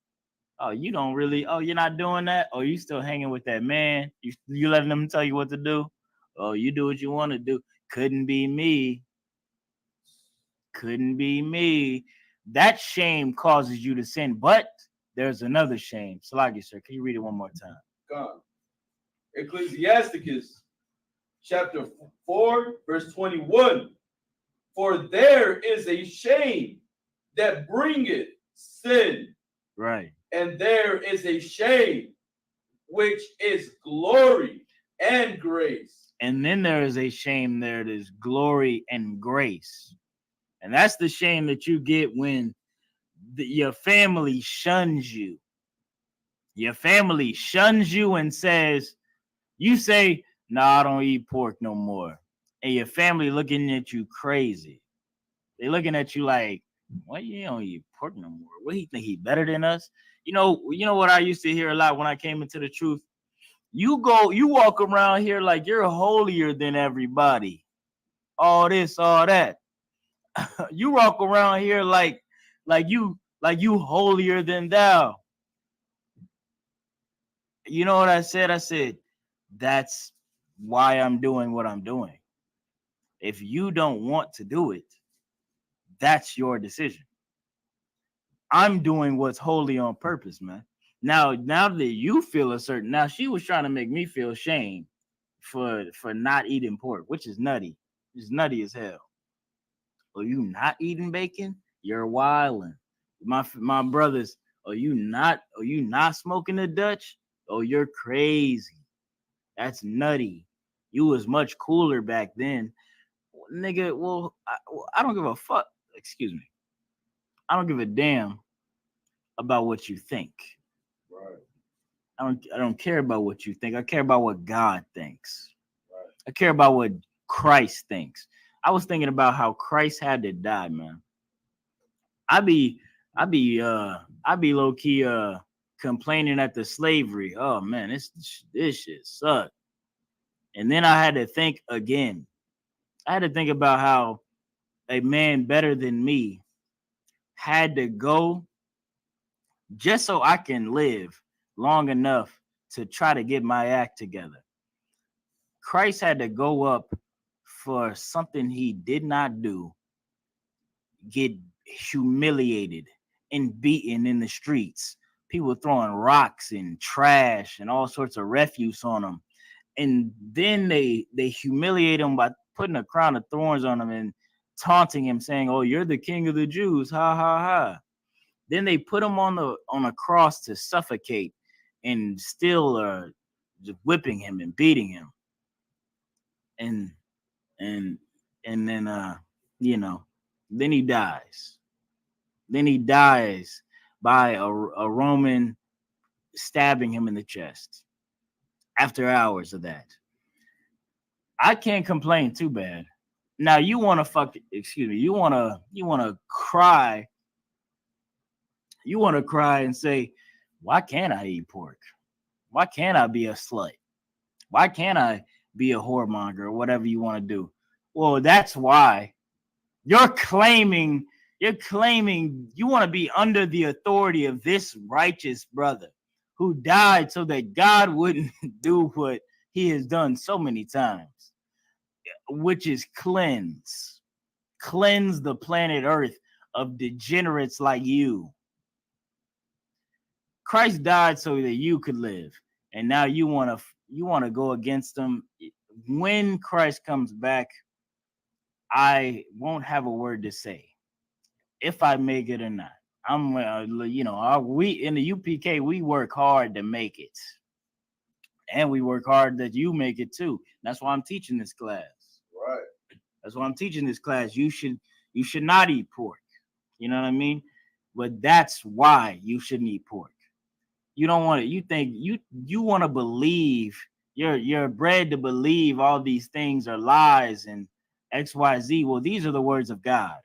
Oh, you don't really, you're not doing that? Oh, you still hanging with that man? You letting them tell you what to do? Oh, you do what you want to do. Couldn't be me. Couldn't be me. That shame causes you to sin, but there's another shame. Salagi, sir, can you read it one more time? God. Ecclesiasticus, chapter 4, verse 21. For there is a shame that bringeth sin. Right. And there is a shame which is glory and grace. And then there is a shame, there is glory and grace. And that's the shame that you get when your family shuns you. Your family shuns you and says, you say, "No, I don't eat pork no more." And your family looking at you crazy. They looking at you like, "What, you don't eat pork no more? What, he think he better than us?" You know what I used to hear a lot when I came into the truth? You walk around here like you're holier than everybody. All this, all that. You walk around here like you holier than thou. You know what I said? I said, that's why I'm doing what I'm doing. If you don't want to do it, that's your decision. I'm doing what's holy on purpose, man. Now that you feel a certain, now she was trying to make me feel shame for not eating pork, which is nutty. It's nutty as hell. Are you not eating bacon? You're wilding. My brothers, are you not smoking the Dutch? Oh, you're crazy. That's nutty. You was much cooler back then. Nigga, well, I don't give a fuck. Excuse me. I don't give a damn about what you think. Right. I don't care about what you think. I care about what God thinks. Right. I care about what Christ thinks. I was thinking about how Christ had to die, man. I be low key complaining at the slavery. Oh man, this shit sucked. And then I had to think again. I had to think about how a man better than me had to go just so I can live long enough to try to get my act together. Christ had to go up for something he did not do, get humiliated and beaten in the streets. People throwing rocks and trash and all sorts of refuse on him. And then they humiliate him by putting a crown of thorns on him and taunting him, saying, "Oh, you're the king of the Jews, ha ha ha." Then they put him on a cross to suffocate, and still just whipping him and beating him. And then then he dies. Then he dies by a Roman stabbing him in the chest. After hours of that, I can't complain too bad. Now you want to you want to cry. You want to cry and say, "Why can't I eat pork? Why can't I be a slut? Why can't I be a whoremonger?" Or whatever you want to do. Well, that's why you're claiming you want to be under the authority of this righteous brother who died so that God wouldn't do what he has done so many times, which is cleanse the planet Earth of degenerates like you. Christ died so that you could live, and now you want to go against him. When Christ comes back, I won't have a word to say if I make it or not. We in the UPK, we work hard to make it, and we work hard that you make it too. That's why I'm teaching this class. Right. That's why I'm teaching this class. You should not eat pork. You know what I mean? But that's why you shouldn't eat pork. You don't want it. You think you want to believe. You're bred to believe all these things are lies and XYZ. Well, these are the words of God.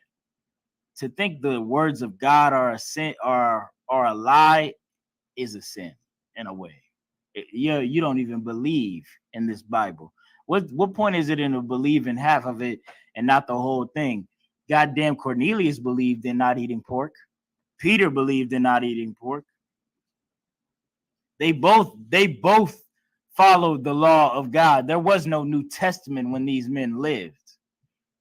To think the words of God are a sin, are a lie, is a sin in a way. You don't even believe in this Bible. What point is it in to believe in half of it and not the whole thing? Goddamn, Cornelius believed in not eating pork. Peter believed in not eating pork. They both followed the law of God. There was no New Testament when these men lived.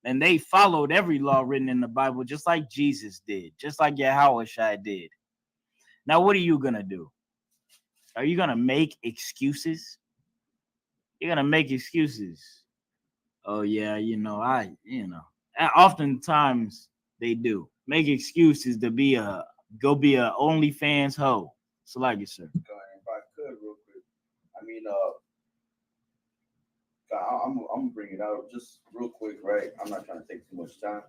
And they followed every law written in the Bible, just like Jesus did, just like YAHANNA did. Now, what are you going to do? Are you going to make excuses? You're going to make excuses. Oh, yeah, oftentimes they do. Make excuses to be a OnlyFans hoe. So like you, sir. If I could, real quick. I mean, I'm gonna bring it out just real quick, right? I'm not trying to take too much time.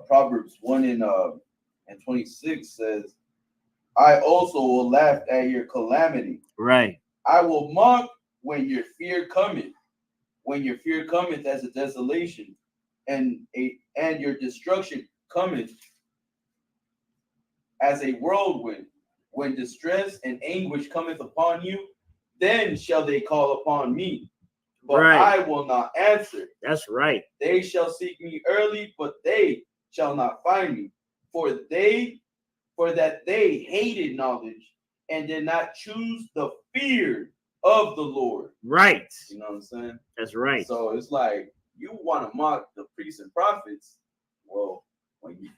Proverbs 1:26 says, "I also will laugh at your calamity. Right. I will mock when your fear cometh. When your fear cometh as a desolation, and your destruction cometh as a whirlwind. When distress and anguish cometh upon you, then shall they call upon me. But I will not answer. That's right. They shall seek me early, but they shall not find me. For that they hated knowledge and did not choose the fear of the Lord." Right. You know what I'm saying? That's right. So it's like, you want to mock the priests and prophets. Well, when you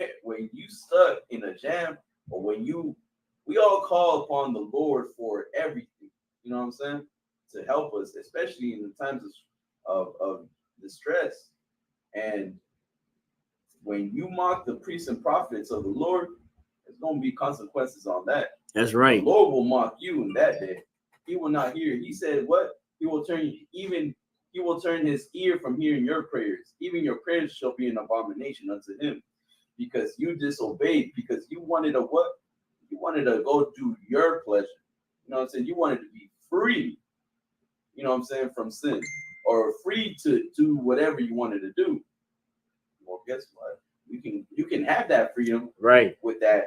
stuck in a jam, or we all call upon the Lord for everything. You know what I'm saying? To help us, especially in the times of distress. And when you mock the priests and prophets of the Lord, there's going to be consequences on that. That's right. The Lord will mock you in that day. He will not hear. He said, what? He will turn his ear from hearing your prayers. Even your prayers shall be an abomination unto him, because you disobeyed, because you wanted to what? You wanted to go do your pleasure. You know what I'm saying? You wanted to be free, you know what I'm saying, from sin, or free to do whatever you wanted to do. Well, guess what? You can have that freedom, right, with that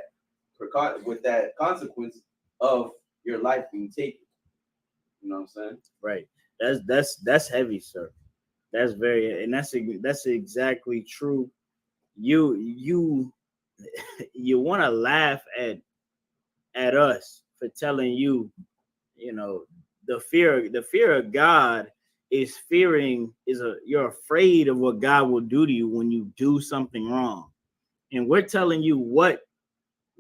consequence of your life being taken. You know what I'm saying? Right. That's heavy, sir. That's very, and that's exactly true. You want to laugh at us for telling you, the fear of God is you're afraid of what God will do to you when you do something wrong. And we're telling you what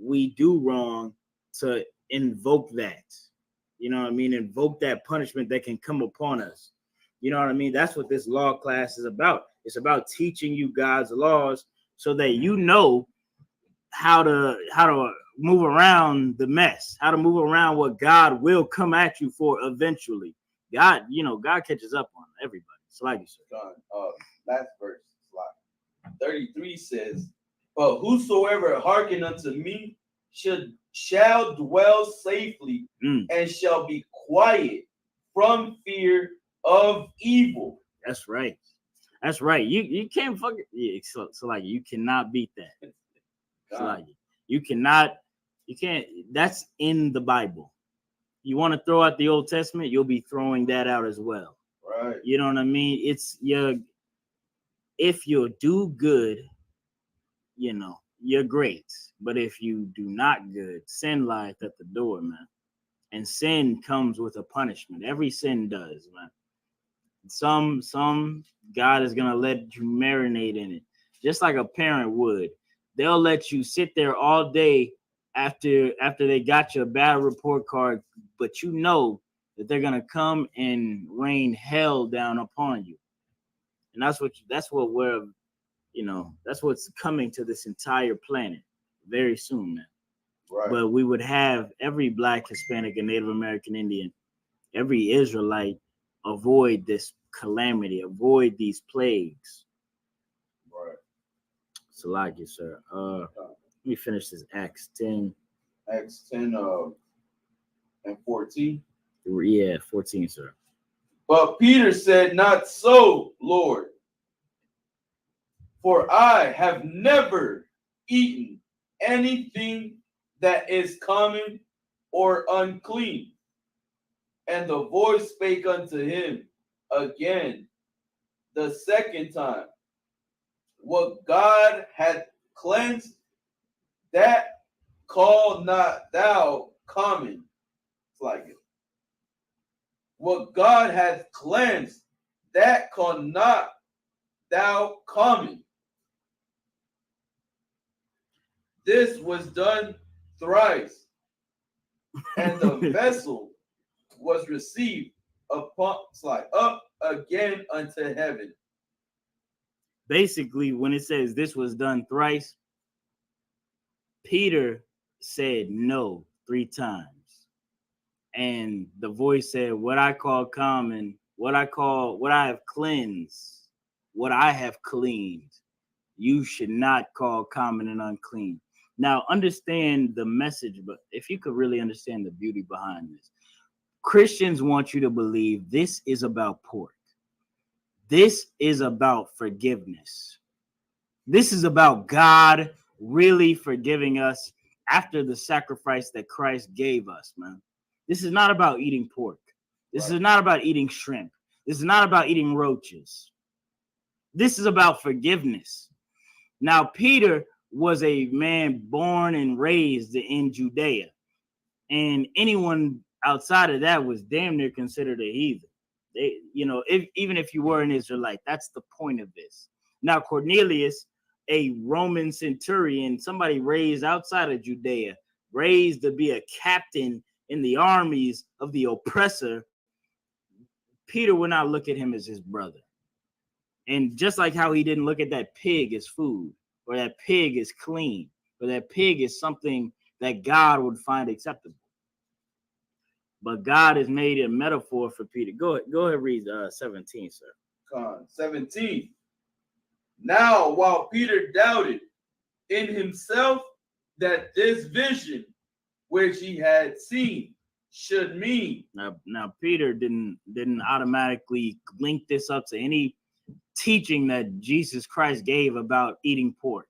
we do wrong to invoke that. You know what I mean? Invoke that punishment that can come upon us. You know what I mean? That's what this law class is about. It's about teaching you God's laws so that you know how to move around the mess, how to move around what God will come at you for eventually. God catches up on everybody. It's like you said. Last verse, 33 says, but whosoever hearken unto me shall dwell safely and shall be quiet from fear of evil. That's right. That's right. You can't fucking so like you cannot beat that. So like you can't. That's in the Bible. You want to throw out the Old Testament, you'll be throwing that out as well. Right. You know what I mean? It's if you do good, you're great. But if you do not good, sin lieth at the door, man. And sin comes with a punishment. Every sin does, man. Some God is gonna let you marinate in it, just like a parent would. They'll let you sit there all day after they got your bad report card, but you know that they're gonna come and rain hell down upon you. And that's what's coming to this entire planet very soon, man. Right. But we would have every Black, Hispanic, and Native American Indian, every Israelite avoid this calamity, avoid these plagues. Right. So like you, sir. Let me finish this Acts 10. Acts 10 and 14. Yeah, 14, sir. But Peter said, not so, Lord. For I have never eaten anything that is common or unclean. And the voice spake unto him again the second time, what God hath cleansed, that call not thou common. It's like it. What God hath cleansed, that call not thou common. This was done thrice, and the vessel was received up again unto heaven. Basically, when it says this was done thrice, Peter said no 3 times. And the voice said, what I call common, what I have cleansed, what I have cleaned, you should not call common and unclean. Now, understand the message, but if you could really understand the beauty behind this, Christians want you to believe this is about pork. This is about forgiveness. This is about God really forgiving us after the sacrifice that Christ gave us, man. This is not about eating pork. This is not about eating shrimp. This is not about eating roaches. This is about forgiveness. Now, Peter was a man born and raised in Judea, and anyone outside of that was damn near considered a heathen. Even if you were an Israelite, that's the point of this. Now, Cornelius, a Roman centurion, somebody raised outside of Judea, raised to be a captain in the armies of the oppressor, Peter would not look at him as his brother. And just like how he didn't look at that pig as food, or that pig is clean, or that pig is something that God would find acceptable. But God has made a metaphor for Peter. Go ahead, read 17, sir. 17. Now, while Peter doubted in himself that this vision which he had seen should mean. Now Peter didn't automatically link this up to any teaching that Jesus Christ gave about eating pork.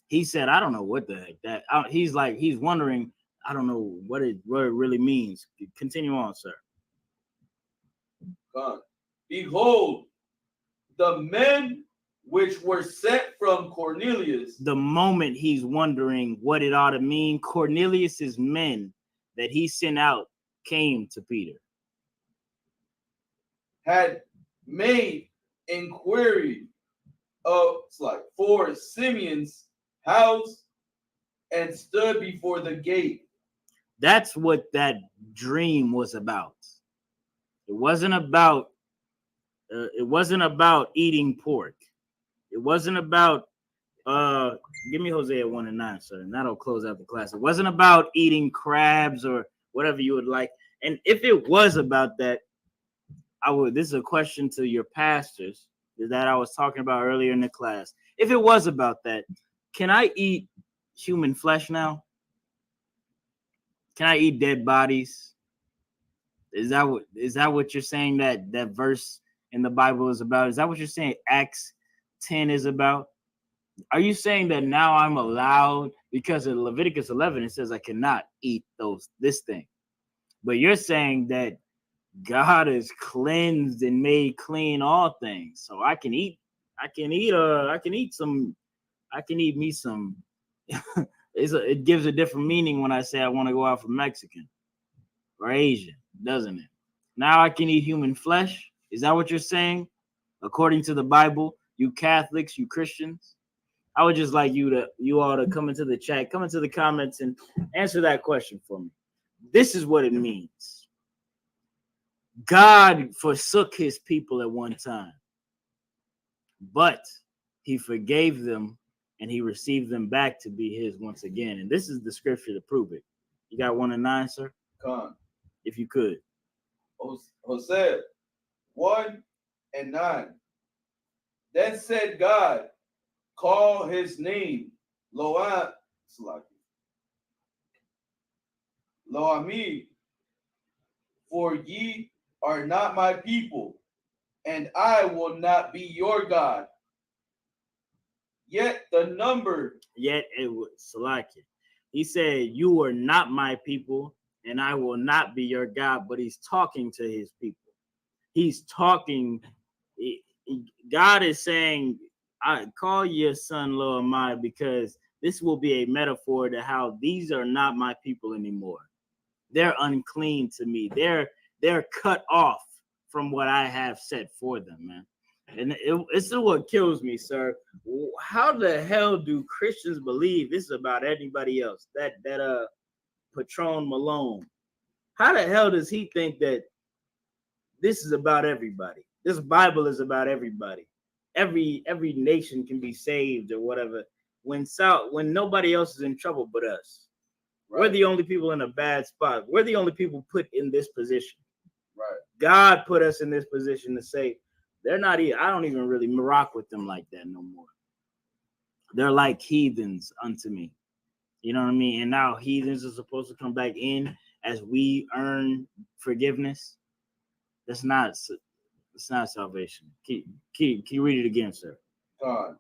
He said, I don't know what the heck that. He's wondering, I don't know what it really means. Continue on, sir. Behold, the men which were sent from Cornelius. The moment he's wondering what it ought to mean, Cornelius's men that he sent out came to Peter. Had made inquiry for Simeon's house and stood before the gate. That's what that dream was about. It wasn't about eating pork. It wasn't about give me Hosea 1:9, sir, and that'll close out the class. It wasn't about eating crabs or whatever you would like. And if it was about that, this is a question to your pastors that I was talking about earlier in the class. If it was about that, can I eat human flesh now? Can I eat dead bodies? Is that what you're saying that verse in the Bible is about? Is that what you're saying Acts 10 is about? Are you saying that now I'm allowed, because in Leviticus 11 it says I cannot eat this thing, but you're saying that God has cleansed and made clean all things, so I can eat me some. It gives a different meaning when I say I want to go out for Mexican or Asian, doesn't it? Now I can eat human flesh. Is that what you're saying? According to the Bible, you Catholics, you Christians, I would just like you all to come into the chat, come into the comments, and answer that question for me. This is what it means. God forsook his people at one time, but he forgave them and he received them back to be his once again. And this is the scripture to prove it. You got 1:9, sir? Come. If you could. Hosea 1:9. Then said God, call his name Loami, for ye are not my people, and I will not be your God. Yet it was Salakia. He said, you are not my people, and I will not be your God. But he's talking to his people. He's talking. God is saying, I call your son Loami, because this will be a metaphor to how these are not my people anymore. They're unclean to me. They're cut off from what I have set for them, man. And it's what kills me, sir. How the hell do Christians believe this is about anybody else? That Patron Malone. How the hell does he think that this is about everybody? This Bible is about everybody. Every nation can be saved or whatever. When nobody else is in trouble but us. Right. We're the only people in a bad spot. We're the only people put in this position. Right. God put us in this position to say, they're not even, I don't even really rock with them like that no more. They're like heathens unto me. You know what I mean? And now heathens are supposed to come back in as we earn forgiveness. That's not salvation. Can you read it again, sir? God.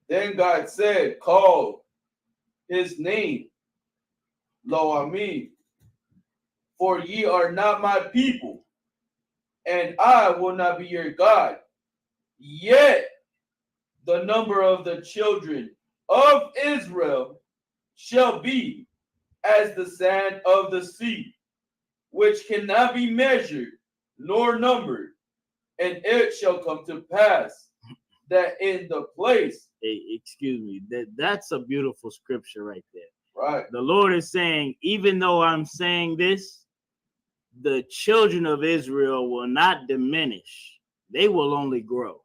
Then God said, call his name Loami, for ye are not my people, and I will not be your God. Yet the number of the children of Israel shall be as the sand of the sea, which cannot be measured nor numbered. And it shall come to pass that in the place. Excuse me, that's a beautiful scripture right there. Right. The Lord is saying, even though I'm saying this, the children of Israel will not diminish. They will only grow.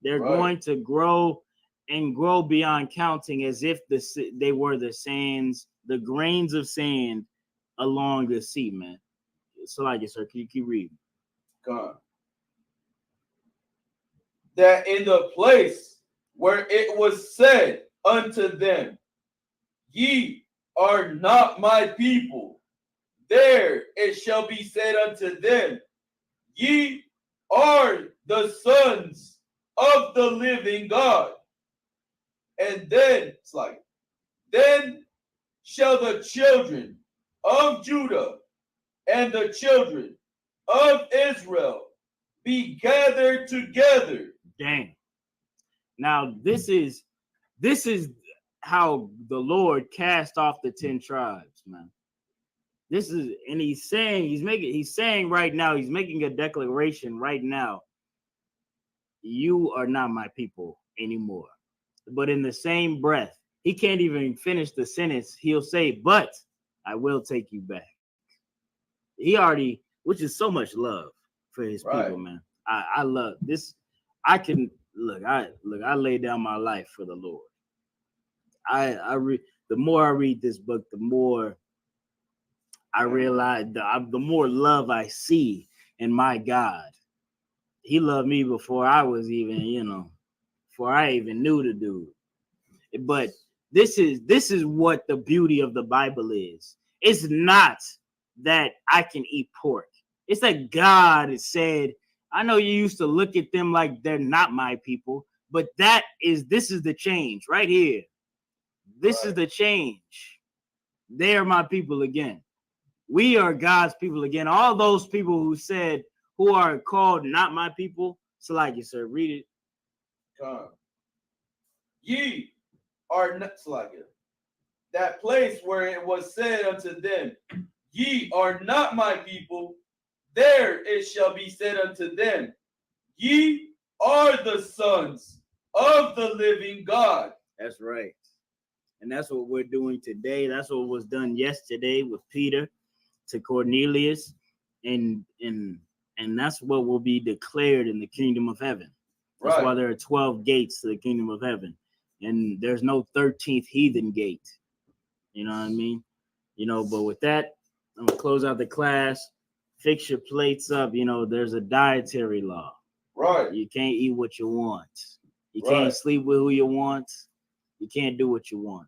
They're going to grow and grow beyond counting, as if they were the sands, the grains of sand along the sea, man. So like it, sir. Can you keep reading? God. That in the place where it was said unto them, ye are not my people, there it shall be said unto them, ye are the sons of the living God. And then it's like, then shall the children of Judah and the children of Israel be gathered together. Dang. Now this is how the Lord cast off the 10 tribes, man. This is, and he's saying right now, he's making a declaration right now. You are not my people anymore. But in the same breath, he can't even finish the sentence. He'll say, but I will take you back. He already, which is so much love for his people, man. I love this. I can I lay down my life for the Lord. I read, the more I read this book, the more I realize, the more love I see in my God. He loved me before I was even, before I even knew the dude. But this is what the beauty of the Bible is. It's not that I can eat pork. It's that God has said, I know you used to look at them like they're not my people, but this is the change right here. This is the change. They are my people again. We are God's people again. All those people who are called not my people. So like you, sir, read it. Ye are not, like it. That place where it was said unto them, ye are not my people, there it shall be said unto them, ye are the sons of the living God. That's right. And that's what we're doing today. That's what was done yesterday with Peter to Cornelius. And that's what will be declared in the kingdom of heaven. That's why there are 12 gates to the kingdom of heaven. And there's no 13th heathen gate. You know what I mean? But with that, I'm going to close out the class. Fix your plates up. There's a dietary law. Right. You can't eat what you want. You can't sleep with who you want. You can't do what you want.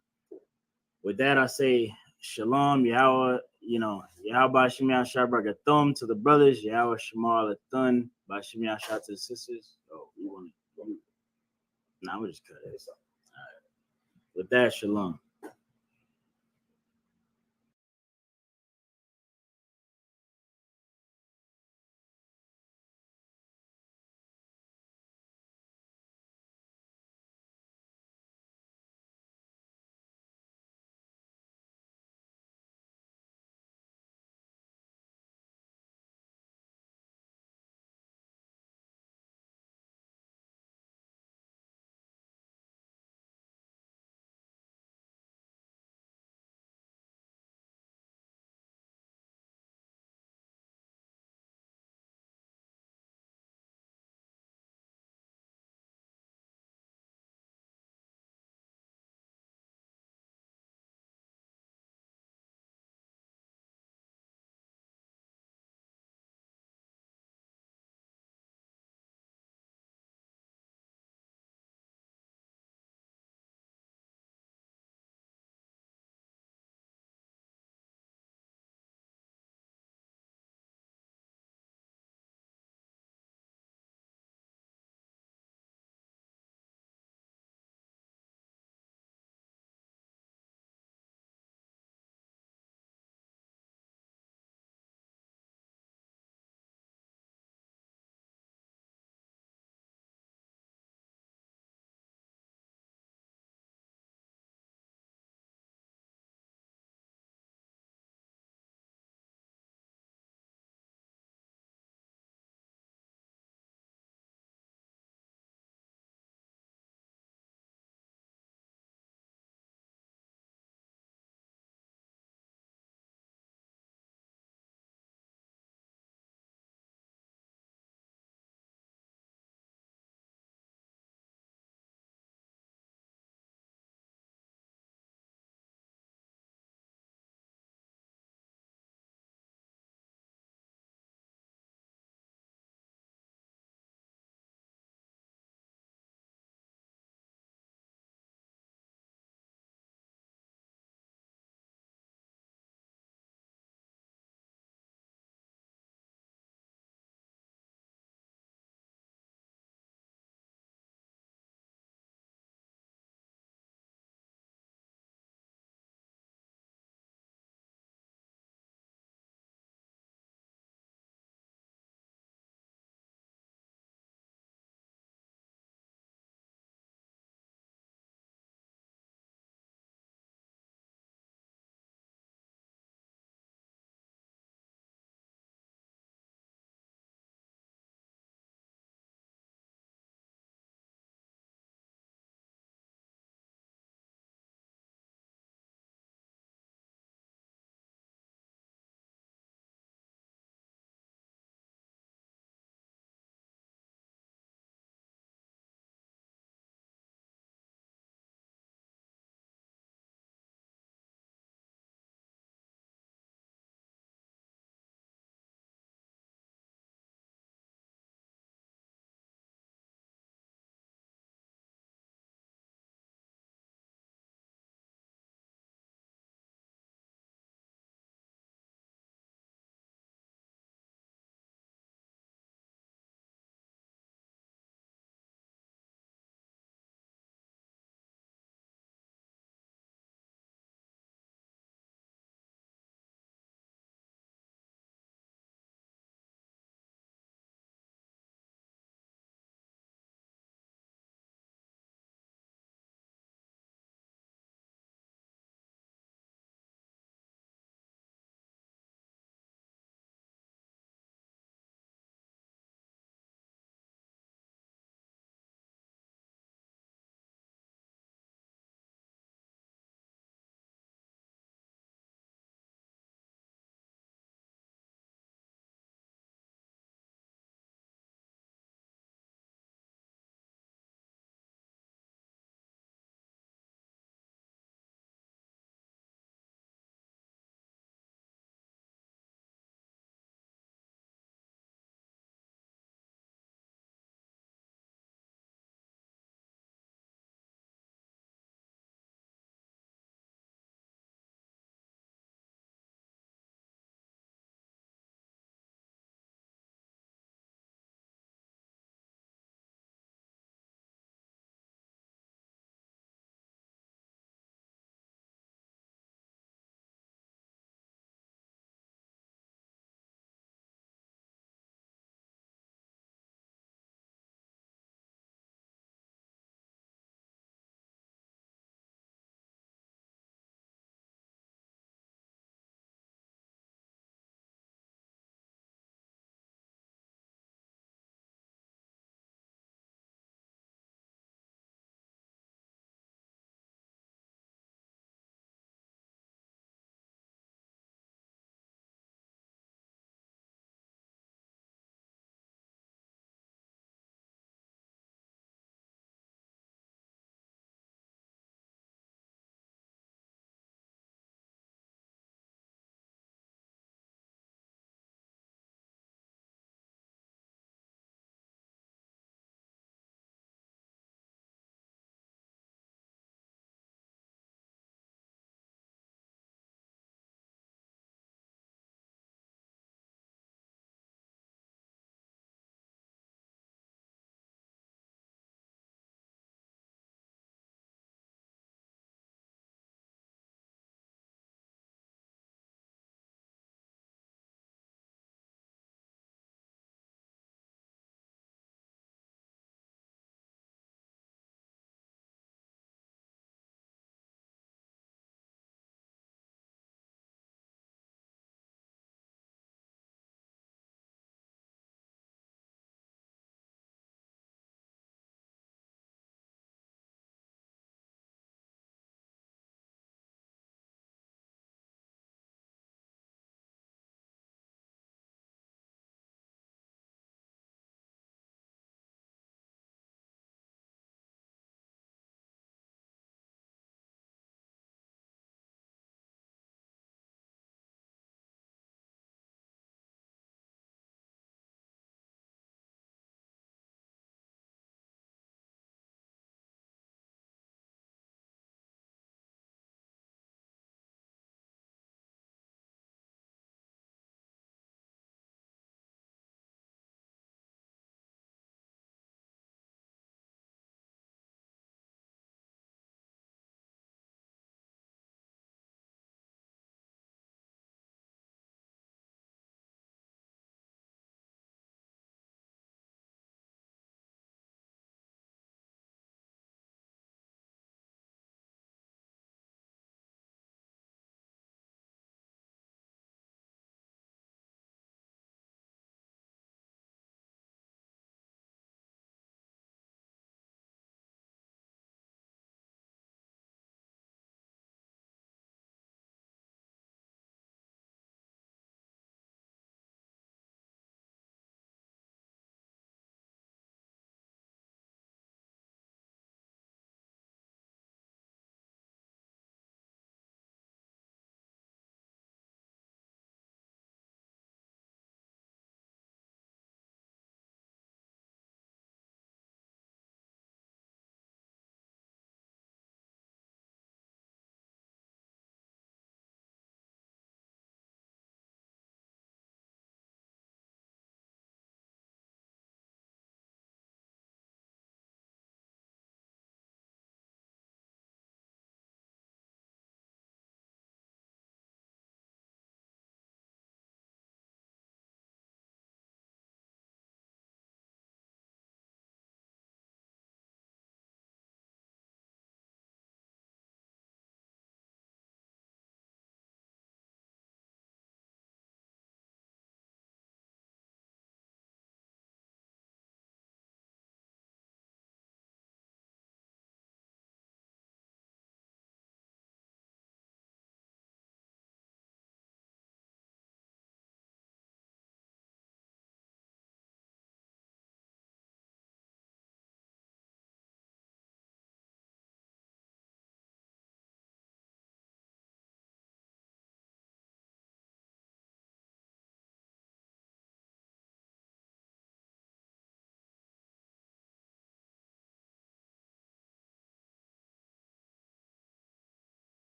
With that, I say Shalom, Yahweh, Yahweh Shem Yahshua to the brothers, Yahweh Shemar Lathan, Bashim Yahshua to the sisters. Oh, you want to? Nah, I'm going to just cut this off. All right. With that, Shalom.